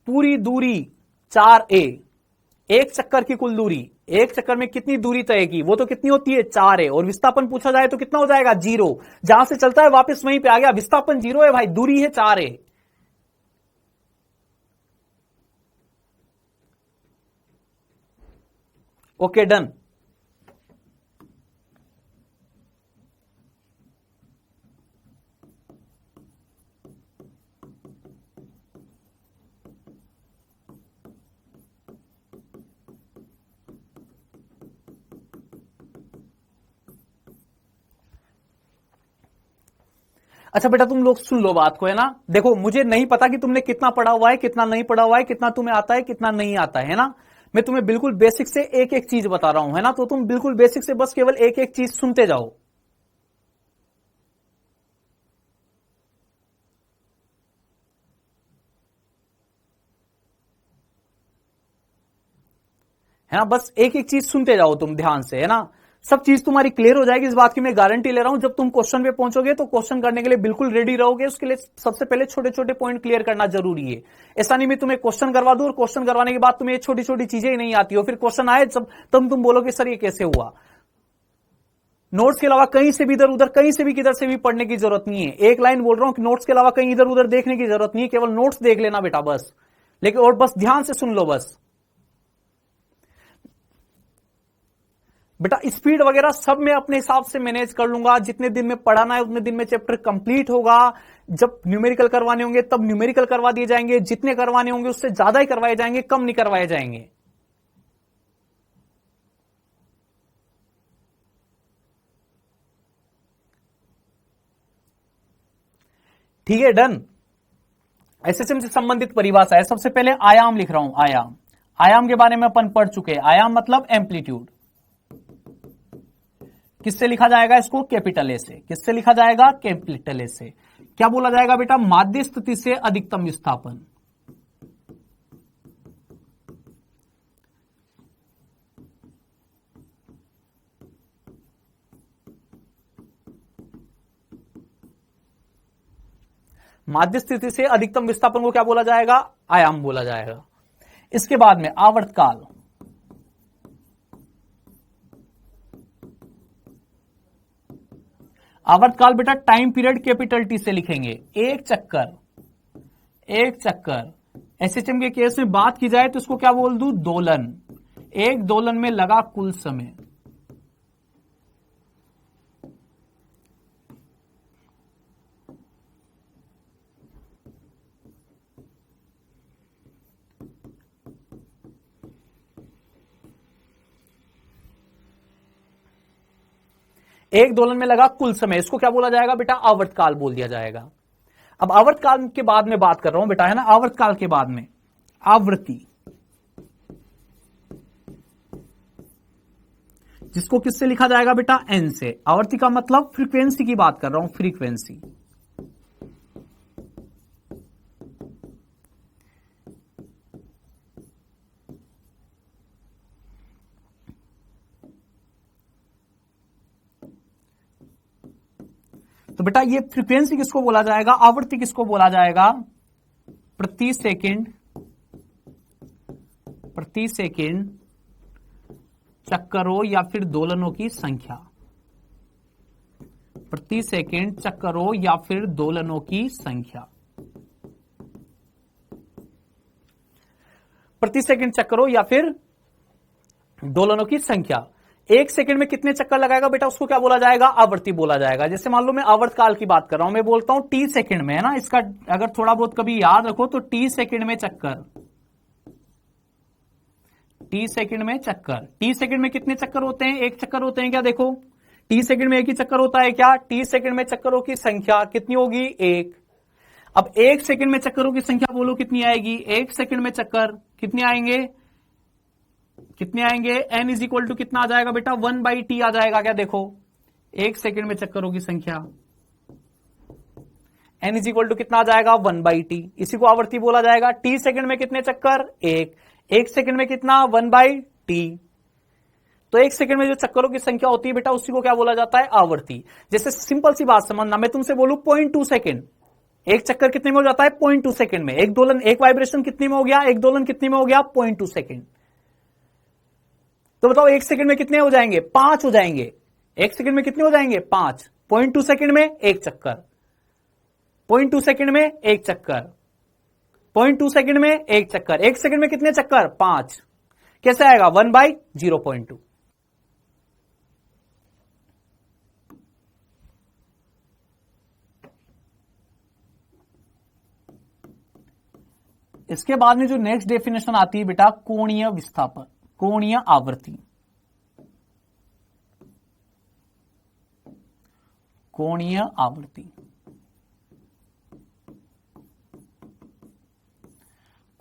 [SPEAKER 1] पूरी दूरी 4a, एक चक्कर की कुल दूरी, एक चक्कर में कितनी दूरी तय की, वो तो कितनी होती है, 4a। और विस्थापन पूछा जाए तो कितना हो जाएगा, 0। जहां से चलता है वापस वहीं पे आ गया, विस्थापन 0 है भाई, दूरी है 4a। Okay done. अच्छा बेटा तुम लोग सुन लो बात को, है ना। देखो मुझे नहीं पता कि तुमने कितना पढ़ा हुआ है, कितना नहीं पढ़ा हुआ है, कितना तुम्हें आता है, कितना नहीं आता है ना। मैं तुम्हें बिल्कुल बेसिक से एक एक चीज बता रहा हूं, है ना। तो तुम बिल्कुल बेसिक से बस केवल एक एक चीज सुनते जाओ। है ना, बस एक एक चीज सुनते जाओ तुम ध्यान से, है ना। सब चीज तुम्हारी क्लियर हो जाएगी, इस बात की मैं गारंटी ले रहा हूं। जब तुम क्वेश्चन पे पहुंचोगे तो क्वेश्चन करने के लिए बिल्कुल रेडी रहोगे। उसके लिए सबसे पहले छोटे छोटे पॉइंट क्लियर करना जरूरी है। ऐसा नहीं मैं तुम्हें क्वेश्चन करवा दूं और क्वेश्चन करवाने के बाद तुम्हें ये छोटी छोटी चीजें ही नहीं आती हो, फिर क्वेश्चन आए तब तुम बोलोगे सर ये कैसे हुआ। नोट्स के अलावा कहीं से भी इधर उधर, कहीं से भी किधर से भी पढ़ने की जरूरत नहीं है। एक लाइन बोल रहा हूं कि नोट्स के अलावा कहीं इधर उधर देखने की जरूरत नहीं है, केवल नोट्स देख लेना बेटा बस। लेकिन और बस ध्यान से सुन लो बस बेटा। स्पीड वगैरह सब मैं अपने हिसाब से मैनेज कर लूंगा। जितने दिन में पढ़ाना है उतने दिन में चैप्टर कंप्लीट होगा। जब न्यूमेरिकल करवाने होंगे तब न्यूमेरिकल करवा दिए जाएंगे। जितने करवाने होंगे उससे ज्यादा ही करवाए जाएंगे, कम नहीं करवाए जाएंगे। ठीक है, डन। एसएचएम से संबंधित परिभाषा है। सबसे पहले आयाम लिख रहा हूं। आयाम, आयाम के बारे में अपन पढ़ चुके हैं। आयाम मतलब एम्पलीट्यूड। किससे लिखा जाएगा इसको? कैपिटल ए से। किससे लिखा जाएगा? कैपिटल ए से। क्या बोला जाएगा बेटा? माध्य स्थिति से अधिकतम विस्थापन। माध्य स्थिति से अधिकतम विस्थापन को क्या बोला जाएगा? आयाम बोला जाएगा। इसके बाद में आवर्तकाल। आवर्तकाल बेटा टाइम पीरियड कैपिटल टी से लिखेंगे। एक चक्कर, एक चक्कर। एसएचएम के केस में बात की जाए तो इसको क्या बोल दूं? दोलन। एक दोलन में लगा कुल समय। एक दोलन में लगा कुल समय, इसको क्या बोला जाएगा बेटा? आवर्तकाल बोल दिया जाएगा। अब आवर्तकाल के बाद में बात कर रहा हूं बेटा, है ना। आवर्तकाल के बाद में आवृत्ति, जिसको किससे लिखा जाएगा बेटा? एन से। आवृत्ति का मतलब फ्रीक्वेंसी की बात कर रहा हूं, फ्रीक्वेंसी। तो बेटा ये फ्रीक्वेंसी किसको बोला जाएगा? आवृत्ति किसको बोला जाएगा? प्रति सेकंड, प्रति सेकंड चक्करों या फिर दोलनों की संख्या। प्रति सेकंड चक्करों या फिर दोलनों की संख्या। प्रति सेकंड चक्करों या फिर दोलनों की संख्या। एक सेकंड में कितने चक्कर लगाएगा बेटा? उसको क्या बोला जाएगा? आवृत्ति बोला जाएगा। जैसे मान लो मैं आवर्तकाल की बात कर रहा हूं, मैं बोलता हूं टी सेकंड में, है ना। इसका अगर थोड़ा बहुत कभी याद रखो तो टी सेकंड में चक्कर, टी सेकंड में चक्कर। टी सेकंड में कितने चक्कर होते हैं? एक चक्कर होते हैं क्या? देखो टी सेकंड में एक ही चक्कर होता है क्या? टी सेकंड में चक्करों की संख्या कितनी होगी? एक। अब एक सेकंड में चक्करों की संख्या बोलो कितनी आएगी? एक सेकंड में चक्कर कितने आएंगे? कितने आएंगे? एन इज इक्वल टू कितना आ जाएगा बेटा? 1/t आ जाएगा क्या? देखो एक सेकंड में चक्करों की संख्या, एन इज इक्वल टू कितना आ जाएगा? 1/t। इसी को आवृत्ति बोला जाएगा। टी सेकंड में कितने चक्कर? एक। एक सेकंड में कितना? 1/t। तो एक सेकंड में जो चक्करों की संख्या होती है बेटा, उसी को क्या बोला जाता है? आवृत्ति। जैसे सिंपल सी बात समझना, मैं तुमसे बोलूं 0.2 सेकंड, एक चक्कर कितने में हो जाता है? 0.2 सेकंड में। एक दोलन, एक वाइब्रेशन कितने में हो गया? एक दोलन कितने में हो गया? 0.2 सेकंड। तो बताओ एक सेकंड में कितने हो जाएंगे? 5 हो जाएंगे। एक सेकंड में कितने हो जाएंगे? 5। 0.2 सेकंड में एक चक्कर, 0.2 सेकंड में एक चक्कर, 0.2 सेकंड में एक चक्कर। एक सेकंड में कितने चक्कर? 5। कैसे आएगा? 1/0.2। इसके बाद में जो नेक्स्ट डेफिनेशन आती है बेटा, कोणीय विस्थापन, कोणीय आवृत्ति। कोणीय आवृत्ति,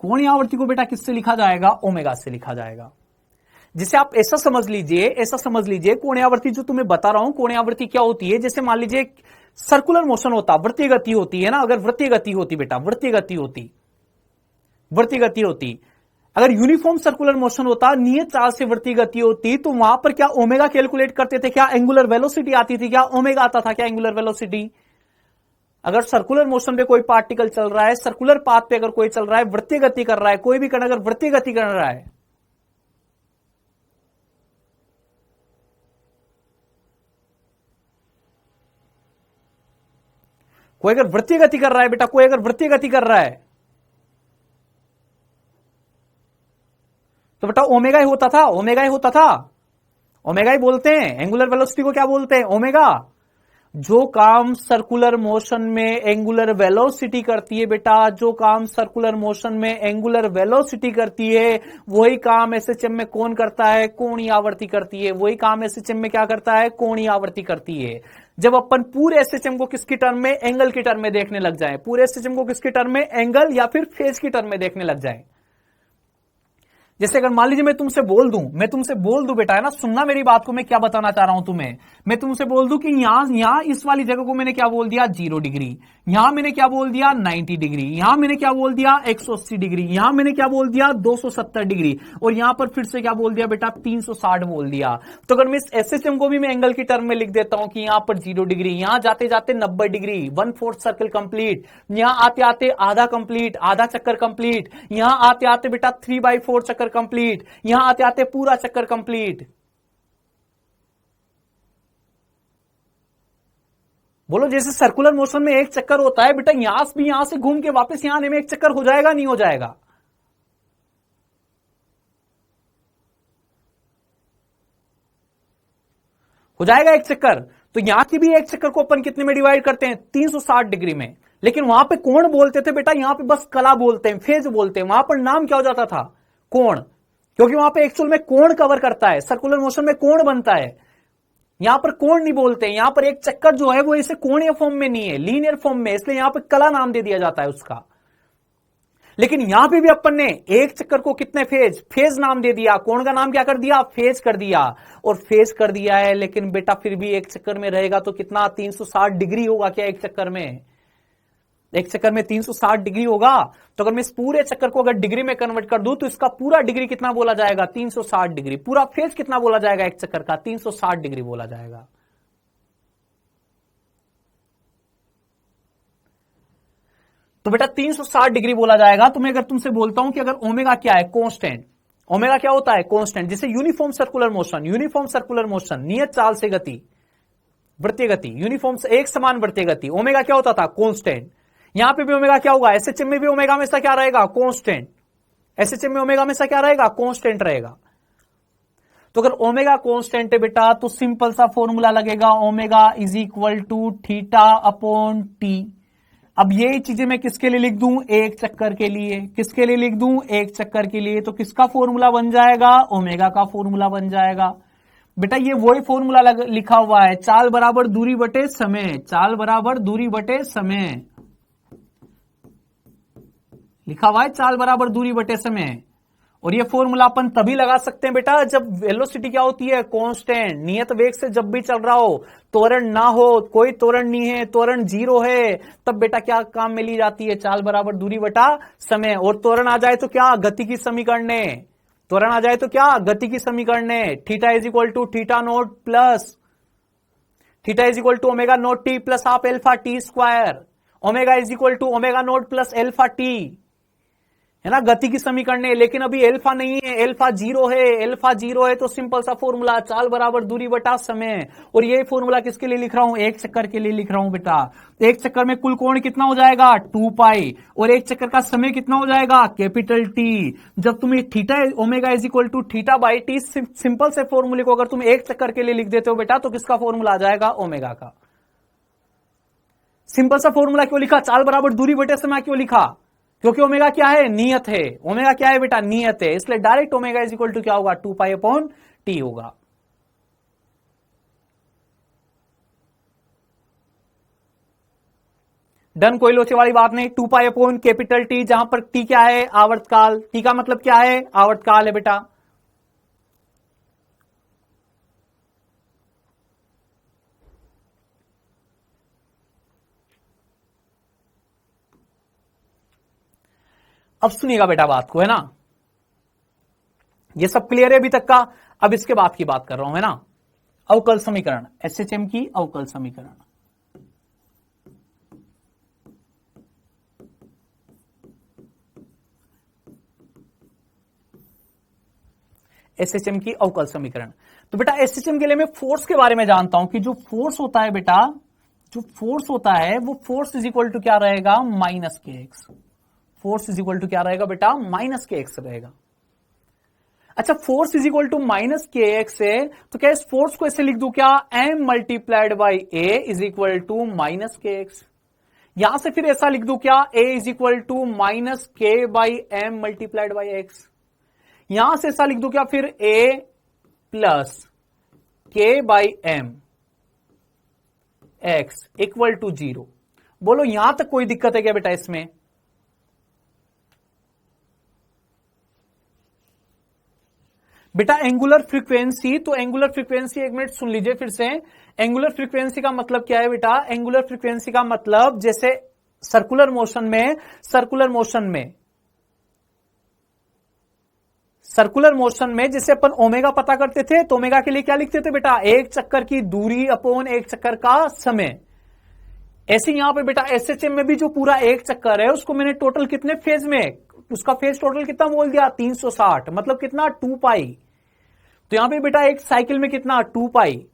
[SPEAKER 1] कोणीय आवृत्ति को बेटा किससे लिखा जाएगा? ओमेगा से लिखा जाएगा। जिसे आप ऐसा समझ लीजिए, ऐसा समझ लीजिए, कोणीय आवृत्ति जो तुम्हें बता रहा हूं, कोणीय आवृत्ति क्या होती है? जैसे मान लीजिए सर्कुलर मोशन होता, वृत्तीय गति होती है ना। अगर वृत्तीय गति होती बेटा, वृत्तीय गति होती, वृत्तीय गति होती, अगर यूनिफॉर्म सर्कुलर मोशन होता, नियत चाल से वृत्तीय गति होती, तो वहां पर क्या ओमेगा कैलकुलेट करते थे, क्या एंगुलर वेलोसिटी आती थी, क्या ओमेगा आता था, क्या एंगुलर वेलोसिटी? अगर सर्कुलर मोशन पे कोई पार्टिकल चल रहा है, सर्कुलर पाथ पे अगर कोई चल रहा है, वृत्तीय गति कर रहा है, कोई भी कण अगर वृत्तीय गति कर रहा है, कोई अगर वृत्तीय गति कर रहा है बेटा, कोई अगर वृत्तीय गति कर रहा है, तो बेटा ओमेगा ही होता था, ओमेगा ही होता था, ओमेगा ही बोलते हैं। एंगुलर वेलोसिटी को क्या बोलते हैं? ओमेगा। जो काम सर्कुलर मोशन में एंगुलर वेलोसिटी करती है बेटा, जो काम सर्कुलर मोशन में एंगुलर वेलोसिटी करती है, वही काम एसएचएम में कौन करता है? कोणीय आवर्ती करती है। वही काम एसएचएम में क्या करता है? कोणीय आवर्ती करती है। जब अपन पूरे एसएचएम को किसकी टर्म में? एंगल की टर्म में देखने लग जाए, पूरे एसएचएम को किसकी टर्म में? एंगल या फिर फेज की टर्म में देखने लग जाए। जैसे अगर मान लीजिए मैं तुमसे बोल दूं बेटा, है ना, सुनना मेरी बात को, मैं क्या बताना चाह रहा हूं तुम्हें। मैं तुमसे बोल दूं कि यहां इस वाली जगह को मैंने क्या बोल दिया? 0 डिग्री। यहां मैंने क्या बोल दिया? 90 डिग्री। यहां मैंने क्या बोल दिया? 180 डिग्री। यहां मैंने क्या बोल दिया? 270 डिग्री। और यहां पर फिर से क्या बोल दिया बेटा? 360 बोल दिया। तो अगर मैं इस एसएचएम को भी मैं एंगल की टर्म में लिख देता हूं कि यहां पर 0 डिग्री, यहां जाते जाते 90 डिग्री, 1/4 सर्कल कंप्लीट, यहां आते आते आधा कंप्लीट, आधा चक्कर कंप्लीट, यहां आते आते बेटा 3/4 चक्कर कंप्लीट, यहां आते आते पूरा चक्कर कंप्लीट। बोलो, जैसे सर्कुलर मोशन में एक चक्कर होता है बेटा, यहां से घूम के वापस यहां आने में एक चक्कर हो जाएगा, नहीं हो जाएगा? हो जाएगा एक चक्कर। तो यहां की भी एक चक्कर को अपन कितने में डिवाइड करते हैं? 360 डिग्री में। लेकिन वहां पे कोण बोलते थे बेटा, यहां पे बस कला बोलते हैं, फेज बोलते हैं। वहां पर नाम क्या हो जाता था? कोण। क्योंकि वहां पे एक्चुअल में कोण कवर करता है, सर्कुलर मोशन में कोण बनता है। यहां पर कोण नहीं बोलते, यहां पर एक चक्कर जो है वो इसे कोणीय फॉर्म में नहीं है, लीनियर फॉर्म में, इसलिए यहां पर कला नाम दे दिया जाता है उसका। लेकिन यहां पे भी अपन ने एक चक्कर को कितने फेज? फेज नाम दे दिया। कोण का नाम क्या कर दिया? फेज कर दिया। और फेज कर दिया है, लेकिन बेटा फिर भी एक चक्कर में रहेगा तो कितना? 360 डिग्री होगा क्या एक चक्कर में? एक चक्कर में 360 डिग्री होगा। तो अगर मैं इस पूरे चक्कर को अगर डिग्री में कन्वर्ट कर दूं तो इसका पूरा डिग्री कितना बोला जाएगा? 360 डिग्री। पूरा फेज कितना बोला जाएगा एक चक्कर का? 360 डिग्री बोला जाएगा। तो बेटा 360 डिग्री बोला जाएगा। तो मैं अगर तुमसे बोलता हूं कि अगर ओमेगा क्या है? कांस्टेंट। ओमेगा क्या होता है? कांस्टेंट। जैसे यूनिफॉर्म सर्कुलर मोशन, नियत चाल से गति, वृत्तीय गति, यूनिफॉर्म से एक समान वृत्तीय गति, ओमेगा क्या होता था? कांस्टेंट। यहां पे भी ओमेगा क्या होगा? एसएचएम में भी ओमेगा हमेशा क्या रहेगा? कांस्टेंट। एसएचएम में ओमेगा हमेशा क्या रहेगा? कांस्टेंट रहेगा। तो अगर ओमेगा कांस्टेंट है बेटा, तो सिंपल सा फॉर्मूला लगेगा, omega is equal to theta upon t. अब यही चीजें मैं किसके लिए लिख दूं? एक चक्कर के लिए। किसके लिए लिख दूं? एक चक्कर के लिए। तो किसका फॉर्मूला बन जाएगा? ओमेगा का फॉर्मूला बन जाएगा। बेटा ये वही फॉर्मूला लिखा हुआ है, चाल बराबर दूरी बटे समय। चाल बराबर दूरी बटे समय लिखा हुआ है, चाल बराबर दूरी बटे समय। और ये फॉर्मूला अपन तभी लगा सकते हैं बेटा जब वेलोसिटी क्या होती है? कांस्टेंट। नियत वेग से जब भी चल रहा हो, त्वरण ना हो, कोई त्वरण नहीं है, त्वरण 0 है, तब बेटा क्या काम में ली जाती है? चाल बराबर दूरी बटा समय। और त्वरण आ जाए तो क्या? गति की समीकरण। त्वरण आ जाए तो क्या? गति की समीकरण। Theta is equal to theta naught plus theta is equal to omega naught t plus half alpha t square. Omega is equal to omega naught plus alpha t, है ना, गति की समीकरण है। लेकिन अभी एल्फा नहीं है, एल्फा 0 है। एल्फा 0 है तो सिंपल सा फॉर्मूला, चाल बराबर दूरी बटा समय। और ये फॉर्मूला किसके लिए लिख रहा हूं? एक चक्कर के लिए लिख रहा हूं बेटा। एक चक्कर में कुल कोण कितना हो जाएगा? 2 पाई। और एक चक्कर का समय कितना हो जाएगा? Capital t. जब तुम्हें theta omega is equal to theta by t, simple से फॉर्मूले को अगर तुम एक चक्कर के लिए लिख देते हो बेटा, तो किसका फॉर्मूला आ जाएगा? ओमेगा का। सिंपल सा फॉर्मूला क्यों लिखा? चाल बराबर दूरी बटे समय क्यों लिखा? क्योंकि ओमेगा क्या है? नियत है। ओमेगा क्या है बेटा? नियत है। इसलिए direct omega is equal to क्या होगा? 2 पाई अपॉन टी होगा। डन, कोई लोचे वाली बात नहीं। 2 पाई अपॉन कैपिटल टी, जहां पर टी क्या है? आवर्तकाल। टी का मतलब क्या है? आवर्तकाल है बेटा। अब सुनिएगा बेटा बात को, है ना। ये सब क्लियर है अभी तक का? अब इसके बाद की बात कर रहा हूं, है ना, अवकल समीकरण, एसएचएम की अवकल समीकरण। एसएचएम की अवकल समीकरण। तो बेटा एसएचएम के लिए मैं फोर्स के बारे में जानता हूं कि जो फोर्स होता है बेटा, जो फोर्स होता है वो फोर्स इज इक्वल टू क्या रहेगा, minus k x. Force is equal to क्या रहेगा बेटा, माइनस के एक्स रहेगा। अच्छा, force is equal to minus k x है, तो क्या इस फोर्स को ऐसे लिख दूं क्या, m multiplied by a is equal to minus k x. यहां से फिर ऐसा लिख दूं क्या, a is equal to minus k by M multiplied by x. यहां से ऐसा लिख दूं क्या, फिर a plus k by m x equal to 0। बोलो यहां तक कोई दिक्कत है क्या बेटा इसमें? बेटा एंगुलर फ्रीक्वेंसी, तो एंगुलर फ्रीक्वेंसी एक मिनट सुन लीजिए फिर से। एंगुलर फ्रीक्वेंसी का मतलब क्या है बेटा? एंगुलर फ्रीक्वेंसी का मतलब जैसे सर्कुलर मोशन में, सर्कुलर मोशन में जैसे अपन ओमेगा पता करते थे, तो ओमेगा के लिए क्या लिखते थे बेटा, एक चक्कर की दूरी अपॉन एक चक्कर का समय। ऐसे यहां पे बेटा एसएचएम में भी जो पूरा एक चक्कर है उसको मैंने टोटल कितने फेज में, उसका फेज टोटल कितना बोल दिया, 360, मतलब कितना, 2 पाई। तो यहां पे बेटा एक साइकिल में कितना, 2 पाई,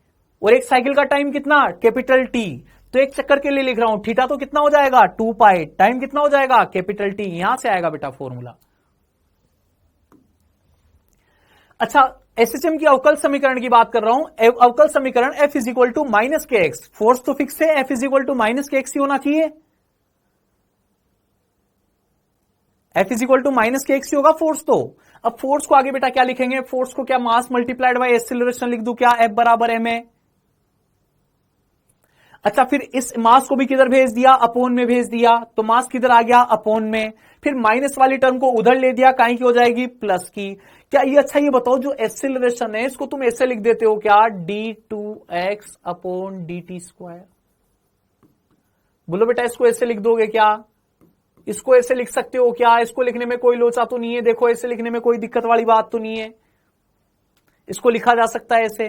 [SPEAKER 1] और एक साइकिल का टाइम कितना, कैपिटल टी। तो एक चक्कर के लिए लिख रहा हूं, थीटा तो कितना हो जाएगा, 2 पाई, टाइम कितना हो जाएगा, कैपिटल टी। यहां से आएगा बेटा फॉर्मूला। अच्छा, एसएचएम की अवकल समीकरण की बात कर रहा हूं। अवकल समीकरण F is equal to minus k x, force तो फिक्स है, F is equal to minus k x ही होना चाहिए। F is equal to minus k x ही होगा फोर्स तो। अब फोर्स को आगे बेटा क्या लिखेंगे, फोर्स को क्या, मास मल्टीप्लाइड बाय एक्सीलरेशन लिख दूं क्या, एफ बराबर एम ए। अच्छा, फिर इस मास को भी किधर भेज दिया, अपोन में भेज दिया, तो मास किधर आ गया, अपोन में। फिर माइनस वाली टर्म को उधर ले दिया, काहे की हो जाएगी, प्लस की। क्या ये, अच्छा ये बताओ, जो एक्सीलरेशन है इसको तुम ऐसे लिख देते हो क्या, d2x अपॉन dt स्क्वायर। बोलो बेटा इसको ऐसे लिख दोगे क्या, इसको ऐसे लिख सकते हो क्या? इसको लिखने में कोई लोचा तो नहीं है? देखो ऐसे लिखने में कोई दिक्कत वाली बात तो नहीं है, इसको लिखा जा सकता है ऐसे,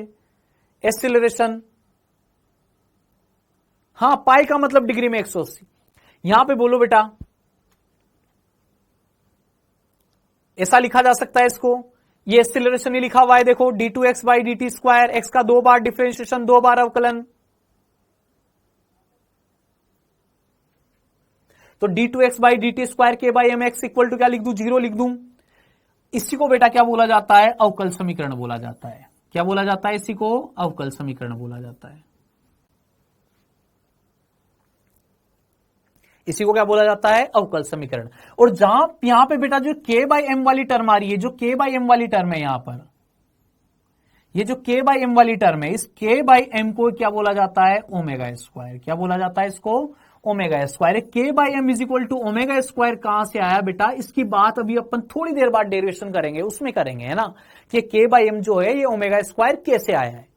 [SPEAKER 1] एक्सीलरेशन। हाँ, पाई का मतलब डिग्री में 180। यहां पे बोलो बेटा ऐसा लिखा जा सकता है इसको, ये एक्सीलरेशन ही लिखा हुआ है, देखो d2x by dt square, x का 2 बार डिफरेंशिएशन, 2 बार अवकलन। तो d2x by dt square k by m x equal to क्या लिख दूं, 0 लिख दूं। इसी को बेटा क्या बोला जाता है, अवकल समीकरण बोला जाता है। क्या बोला जाता है इसी को, अवकल समीकरण बोला जाता है। इसी को क्या बोला जाता है, अवकल समीकरण। और जहां यहां पे बेटा जो k बाई एम वाली टर्म आ रही है, जो k बाई एम वाली टर्म है यहां पर, ये जो k बाई एम वाली टर्म है, इस k बाई एम को क्या बोला जाता है, ओमेगा स्क्वायर। क्या बोला जाता है इसको, omega square. k by m is equal to omega square कहां से आया बेटा, इसकी बात अभी अपन थोड़ी देर बाद डेरिवेशन करेंगे, उसमें करेंगे, है ना, कि k बाई एम जो है ये ओमेगा स्क्वायर कैसे आया है,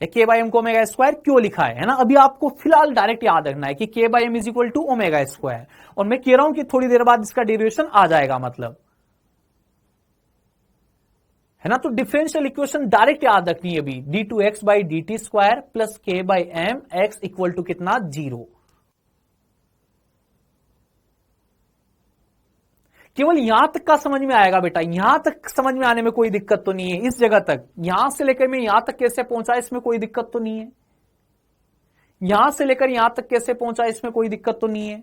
[SPEAKER 1] के बाई एम को ओमेगा स्क्वायर क्यों लिखा है ना। अभी आपको फिलहाल डायरेक्ट याद रखना है कि k by m is equal to omega square, और मैं कह रहा हूं कि थोड़ी देर बाद इसका डेरिवेशन आ जाएगा, मतलब, है ना। तो डिफरेंशियल इक्वेशन डायरेक्ट याद रखनी है अभी, d2x by dt square plus k by m x equal to कितना, 0। केवल यहां तक का समझ में आएगा बेटा, यहां तक समझ में आने में कोई दिक्कत तो नहीं है, इस जगह तक, यहां से लेकर मैं यहां तक कैसे पहुंचा इसमें कोई दिक्कत तो नहीं है, यहां से लेकर यहां तक कैसे पहुंचा इसमें कोई दिक्कत तो नहीं है,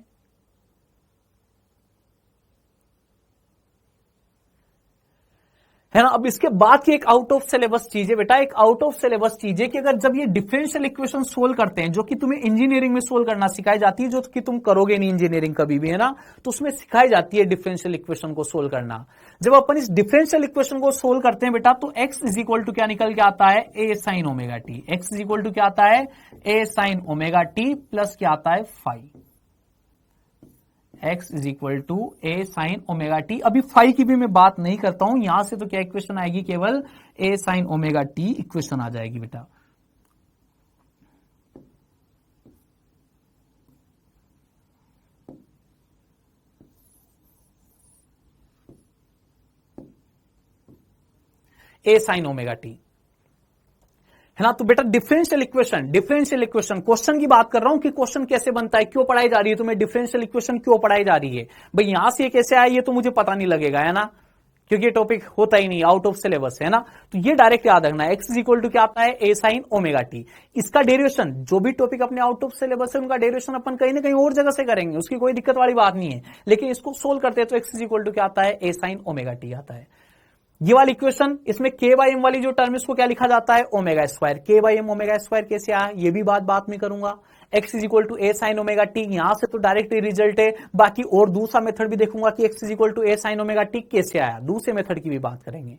[SPEAKER 1] है ना। अब इसके बाद की एक आउट ऑफ सिलेबस चीज है बेटा, एक आउट ऑफ सिलेबस चीज है कि अगर जब ये डिफरेंशियल इक्वेशन सोल्व करते हैं, जो कि तुम्हें इंजीनियरिंग में सोल्व करना सिखाई जाती है, जो कि तुम करोगे नहीं इंजीनियरिंग कभी भी, है ना, तो उसमें सिखाई जाती है डिफरेंशियल इक्वेशन को सोल्व करना। जब अपन इस डिफरेंशियल इक्वेशन को सोल्व करते हैं बेटा, तो x इज इक्वल टू क्या निकल के आता है, A sine omega T. X is equal to क्या आता है, A sine omega T plus क्या आता है, five. x is equal to A sine omega T. अभी फाई की भी मैं बात नहीं करता हूं, यहां से तो क्या इक्वेशन आएगी, केवल ए साइन ओमेगा टी इक्वेशन आ जाएगी बेटा। ए साइन ओमेगा टी, है ना। तो बेटा डिफरेंशियल इक्वेशन क्वेश्चन की बात कर रहा हूं कि क्वेश्चन कैसे बनता है, क्यों पढ़ाई जा रही है तुम्हें डिफरेंशियल इक्वेशन, क्यों पढ़ाई जा रही है भाई। यहां से ये कैसे आया ये तो मुझे पता नहीं लगेगा, है ना, क्योंकि ये टॉपिक होता ही नहीं, आउट ऑफ सिलेबस है ना। तो ये डायरेक्ट याद रखना है, एक्स इज इक्वल टू क्या आता है, ए साइन ओमेगा टी। इसका डेरिवेशन, जो भी टॉपिक अपने आउट ऑफ सिलेबस है उनका डेरिवेशन अपन कहीं ना कहीं और जगह से करेंगे, उसकी कोई दिक्कत वाली बात नहीं है। लेकिन इसको सोल्व करते हैं तो एक्स इज इक्वल टू क्या आता है, ए साइन ओमेगा टी आता है। ये वाली इक्वेशन, इसमें के बाई एम वाली जो टर्म इसको क्या लिखा जाता है, omega square. K by m omega square कैसे आया ये भी बात में करूंगा। X is equal to A sine omega t, यहां से तो डायरेक्ट रिजल्ट है। बाकी और दूसरा मेथड भी देखूंगा कि x is equal to A sine omega t कैसे आया, दूसरे मेथड की भी बात करेंगे।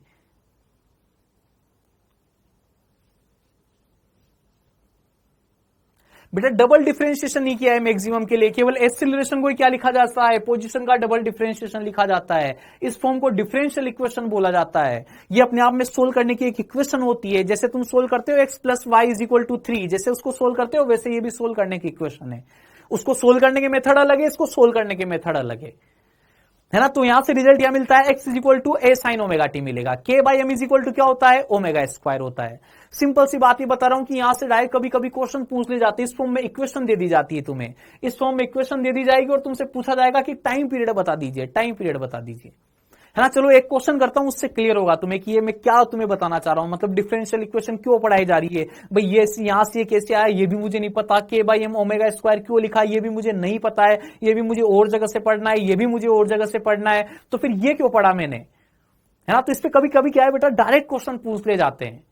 [SPEAKER 1] बेटा डबल डिफरेंशिएशन नहीं किया है मैक्सिमम के लिए, केवल एक्सीलरेशन को क्या लिखा जाता है, पोजीशन का डबल डिफरेंशिएशन लिखा जाता है। इस फॉर्म को डिफरेंशियल इक्वेशन बोला जाता है। ये अपने आप में सोल्व करने की एक इक्वेशन होती है, जैसे तुम सोल्व करते हो x plus y is equal to 3, जैसे उसको सोल्व करते हो वैसे ये भी सोल्व करने की इक्वेशन है। उसको सोल्व करने के मेथड अलग है, इसको सोल्व करने के मेथड अलग है ना। तो यहां से रिजल्ट क्या मिलता है, x is equal to A sine omega t मिलेगा। K by m is equal to क्या होता है, ओमेगा स्क्वायर होता है। सिंपल सी बात ही बता रहा हूं कि यहां से डायरेक्ट कभी कभी क्वेश्चन पूछ ले जाते हैं, इस फॉर्म में इक्वेशन दे दी जाती है तुम्हें, इस फॉर्म में इक्वेशन दे दी जाएगी और तुमसे पूछा जाएगा कि टाइम पीरियड बता दीजिए, टाइम पीरियड बता दीजिए, है ना। चलो एक क्वेश्चन करता हूं, उससे क्लियर होगा तुम्हें कि ये मैं क्या तुम्हें बताना चाह रहा हूं, मतलब डिफरेंशियल इक्वेशन क्यों पढ़ाई जा रही है भाई। ये यहां से ये कैसे आया ये भी मुझे नहीं पता, के बाई एम ओमेगा स्क्वायर क्यों लिखा ये भी मुझे नहीं पता है, ये भी मुझे और जगह से पढ़ना है, ये भी मुझे और जगह से पढ़ना है, तो फिर ये क्यों पढ़ा मैंने, है ना। तो इस पे कभी कभी क्या है बेटा, डायरेक्ट क्वेश्चन पूछ ले जाते हैं।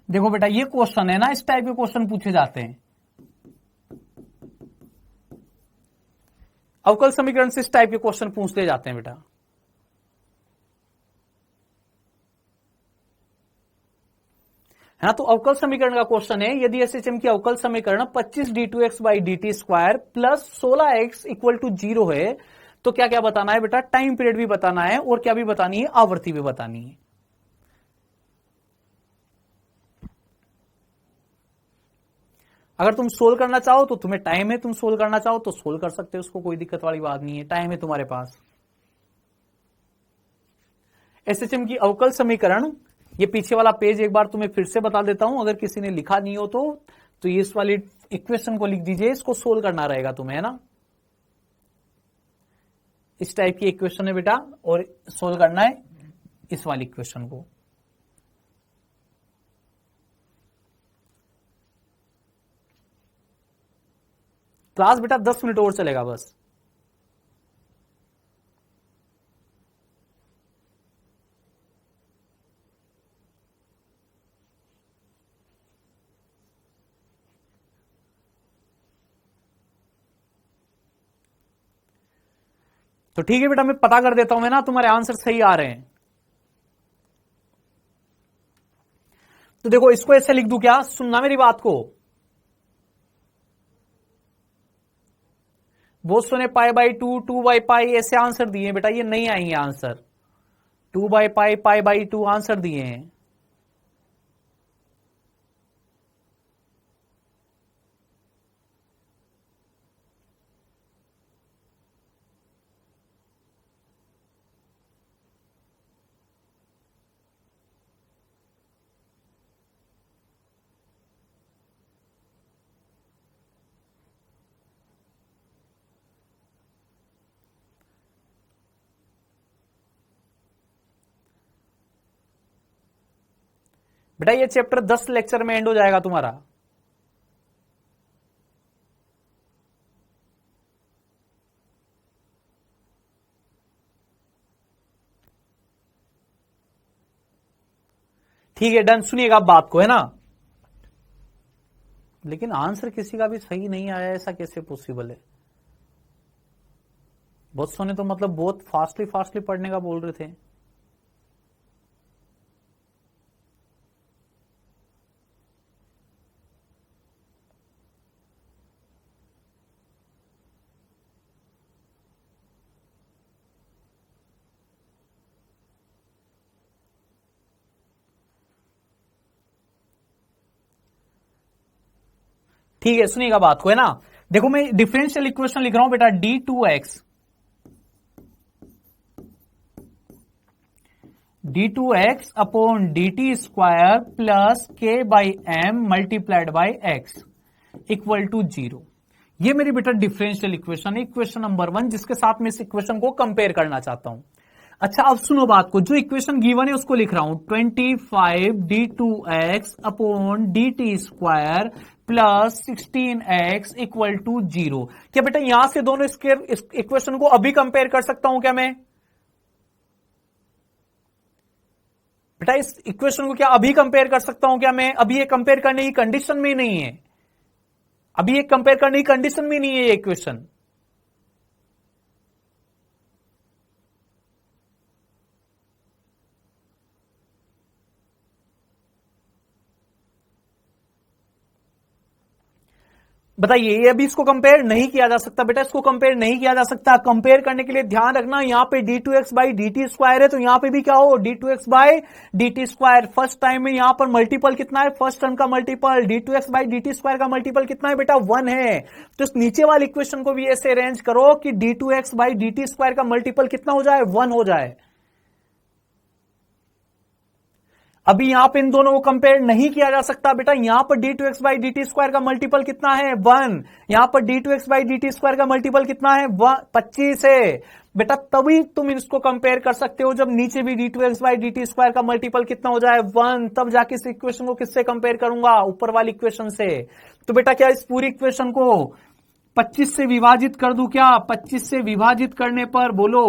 [SPEAKER 1] देखो बेटा ये क्वेश्चन है ना, इस टाइप के क्वेश्चन पूछे जाते हैं। अवकल समीकरण से इस टाइप के क्वेश्चन पूछ ले जाते हैं बेटा, है ना। तो अवकल समीकरण का क्वेश्चन है, यदि एसएचएम की अवकल समीकरण 25 d2x by d t square plus 16x equal to 0 है, तो क्या क्या बताना है बेटा, टाइम पीरियड भी बताना है और क्या भी बतानी है, आवृत्ति भी बतानी है। अगर तुम सोल्व करना चाहो तो तुम्हें टाइम है, तुम सोल्व करना चाहो तो सोल्व कर सकते हो, उसको कोई दिक्कत वाली बात नहीं है, टाइम है तुम्हारे पास। एसएचएम की अवकल समीकरण, ये पीछे वाला पेज एक बार तुम्हें फिर से बता देता हूं, अगर किसी ने लिखा नहीं हो तो ये इस वाली इक्वेशन को लिख दीजिए, इसको सोल्व करना रहेगा तुम्हें, है ना। इस टाइप की इक्वेशन है बेटा और सोल्व करना है इस वाली इक्वेशन को। क्लास बेटा 10 मिनट और चलेगा बस। तो ठीक है बेटा, मैं पता कर देता हूं, है ना, तुम्हारे आंसर सही आ रहे हैं। तो देखो इसको ऐसे लिख दूं क्या, सुनना मेरी बात को, वो सुने pi by two, 2 by pi ऐसे आंसर दिए बेटा, ये नहीं आएंगे answer, 2 by pi, pi by 2 answer दिए हैं। बेटा ये चैप्टर 10 लेक्चर में एंड हो जाएगा तुम्हारा। ठीक है डन, सुनिएगा बात को, है ना। लेकिन आंसर किसी का भी सही नहीं आया, ऐसा कैसे पॉसिबल है? बहुत सोने तो मतलब बहुत फास्टली फास्टली पढ़ने का बोल रहे थे। ठीक है, सुनिएगा बात को, है ना। देखो मैं डिफरेंशियल इक्वेशन लिख रहा हूं बेटा, d2x upon dt square plus k by M multiplied by x equal to 0। ये मेरी बेटा डिफरेंशियल इक्वेशन है, इक्वेशन नंबर 1, जिसके साथ मैं इस इक्वेशन को कंपेयर करना चाहता हूं। अच्छा अब सुनो बात को, जो इक्वेशन गिवन है उसको लिख रहा हूं, 25 d2x upon dt square plus 16x equal to 0। क्या बेटा यहां से दोनों इस इक्वेशन को अभी कंपेयर कर सकता हूं क्या मैं? बेटा इस इक्वेशन को क्या अभी कंपेयर कर सकता हूं क्या मैं? अभी ये कंपेयर करने की कंडीशन में नहीं है, अभी ये कंपेयर करने की कंडीशन में नहीं है ये इक्वेशन। बताइए, ये अभी इसको कंपेयर नहीं किया जा सकता बेटा, इसको कंपेयर नहीं किया जा सकता। कंपेयर करने के लिए ध्यान रखना, यहां पे d2x बाई dt स्क्वायर है, तो यहां पे भी क्या हो, d2x by dt square. First time में यहां पर मल्टीपल कितना है, फर्स्ट टर्म का multiple d2x by dt square का मल्टीपल कितना है बेटा, 1 है। तो इस नीचे वाली इक्वेशन को भी ऐसे अरेंज करो कि d2x बाई dt स्क्वायर का मल्टीपल कितना हो जाए, 1 हो जाए। अभी यहां पे इन दोनों को कंपेयर नहीं किया जा सकता बेटा, यहां पर d2x बाई dt स्क्वायर का मल्टीपल कितना है, 1। यहां पर d2x बाई dt स्क्वायर का मल्टीपल कितना है, 25 है बेटा। तभी तुम इसको कंपेयर कर सकते हो जब नीचे भी d2x बाई dt स्क्वायर का मल्टीपल कितना हो जाए, 1। तब जाके इस इक्वेशन को किससे कंपेयर करूंगा, ऊपर वाली इक्वेशन से। तो बेटा क्या इस पूरी इक्वेशन को 25 से विभाजित कर दूं क्या? 25 से विभाजित करने पर बोलो,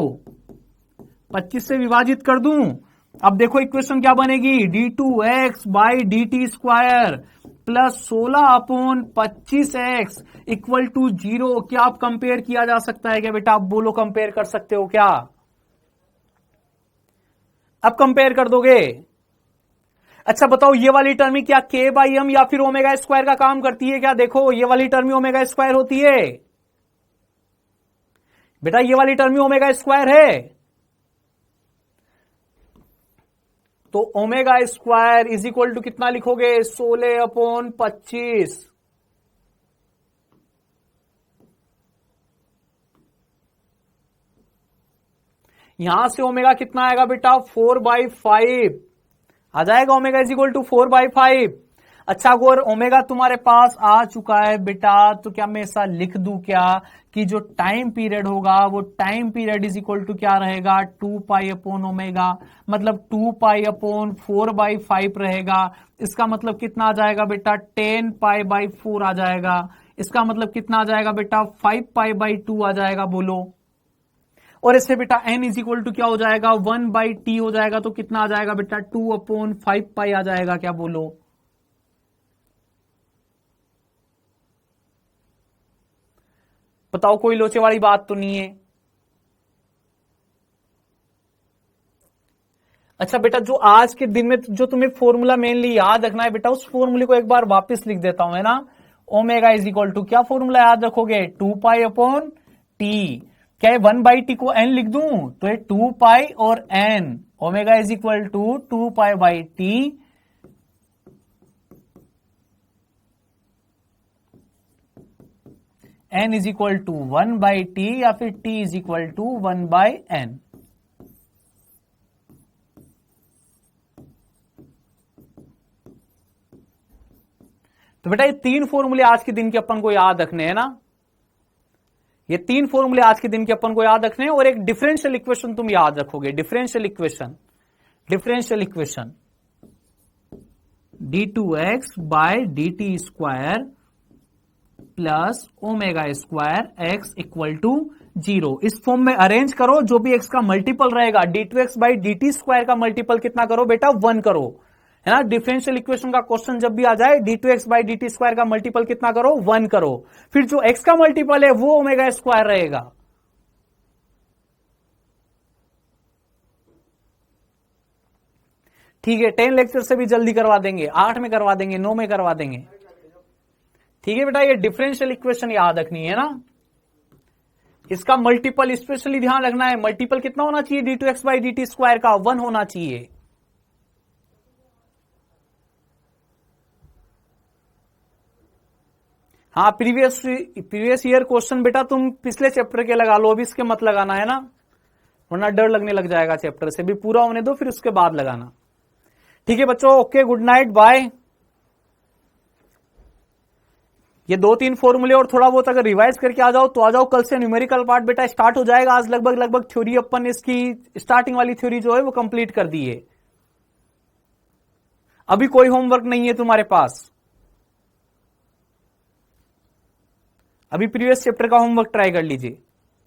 [SPEAKER 1] 25 से विभाजित कर दूं। अब देखो इक्वेशन क्या बनेगी, d2x by dt square plus 16 upon 25x equal to 0। क्या आप कंपेयर किया जा सकता है क्या बेटा? आप बोलो कंपेयर कर सकते हो क्या? अब कंपेयर कर दोगे? अच्छा बताओ, ये वाली टर्म ही क्या k बाई एम या फिर ओमेगा स्क्वायर का काम करती है क्या? देखो ये वाली टर्म ही ओमेगा स्क्वायर होती है बेटा, ये वाली टर्म ही ओमेगा स्क्वायर है। तो omega square is equal to कितना लिखोगे, 16 अपॉन 25। यहां से ओमेगा कितना आएगा बेटा, 4/5 आ जाएगा। Omega is equal to 4/5। अच्छा अगर ओमेगा तुम्हारे पास आ चुका है बेटा, तो क्या मैं ऐसा लिख दूं क्या कि जो टाइम पीरियड होगा वो time period is equal to क्या रहेगा, 2 अपॉन ओमेगा, मतलब 2 अपॉन 4/5 रहेगा। इसका मतलब कितना आ जाएगा बेटा, 10 π/4 आ जाएगा। इसका मतलब कितना आ जाएगा बेटा, 5 π/2 आ जाएगा, बोलो। और इससे बेटा n इज इक्वल टू क्या हो जाएगा, 1/t हो जाएगा। तो कितना आ जाएगा बेटा, 2/5 आ जाएगा, क्या बोलो। बताओ कोई लोचे वाली बात तो नहीं है। अच्छा बेटा, जो आज के दिन में जो तुम्हें फॉर्मूला मेनली याद रखना है बेटा, उस फॉर्मूले को एक बार वापस लिख देता हूं, है ना। ओमेगा इज इक्वल टू क्या फॉर्मूला याद रखोगे, 2π/t। क्या 1/t को n लिख दूं, तो ये 2π और n। Omega is equal to 2π/t n is equal to 1/t या फिर t is equal to 1/n। तो बेटा ये 3 फॉर्मूले आज के दिन के अपन को याद रखने हैं ना, ये 3 फॉर्मूले आज के दिन के अपन को याद रखने हैं। और एक डिफरेंशियल इक्वेशन तुम याद रखोगे, differential equation d2x by dt square plus omega square x equal to 0। इस फॉर्म में अरेंज करो, जो भी x का मल्टीपल रहेगा d2x बाई dt स्क्वायर का मल्टीपल कितना करो बेटा, 1 करो। है ना। डिफरेंशियल इक्वेशन का क्वेश्चन जब भी आ जाए d2x by d t square का मल्टीपल कितना करो, 1 करो, फिर जो x का मल्टीपल है वो ओमेगा स्क्वायर रहेगा। ठीक है, 10 लेक्चर से भी जल्दी करवा देंगे, 8 में करवा देंगे, 9 में करवा देंगे। ठीक है बेटा, ये डिफरेंशियल इक्वेशन याद रखनी है ना। इसका मल्टीपल स्पेशली ध्यान रखना है, मल्टीपल कितना होना चाहिए d2x by d t square का, 1 होना चाहिए। हाँ, प्रीवियस ईयर क्वेश्चन बेटा तुम पिछले चैप्टर के लगा लो, अभी इसके मत लगाना है ना, वरना डर लगने लग जाएगा चैप्टर से। भी पूरा होने दो फिर उसके बाद लगाना। ठीक है बच्चों, ओके, गुड नाइट, बाय। ये 2-3 फॉर्मूले और थोड़ा बहुत अगर रिवाइज करके आ जाओ तो आ जाओ। कल से न्यूमेरिकल पार्ट बेटा स्टार्ट हो जाएगा। आज लगभग थ्योरी अपन इसकी स्टार्टिंग वाली थ्योरी जो है वो कंप्लीट कर दी है। अभी कोई होमवर्क नहीं है तुम्हारे पास, अभी प्रीवियस चैप्टर का होमवर्क ट्राई कर लीजिए।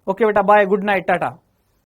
[SPEAKER 1] ओके बेटा, बाय, गुड नाइट, टाटा।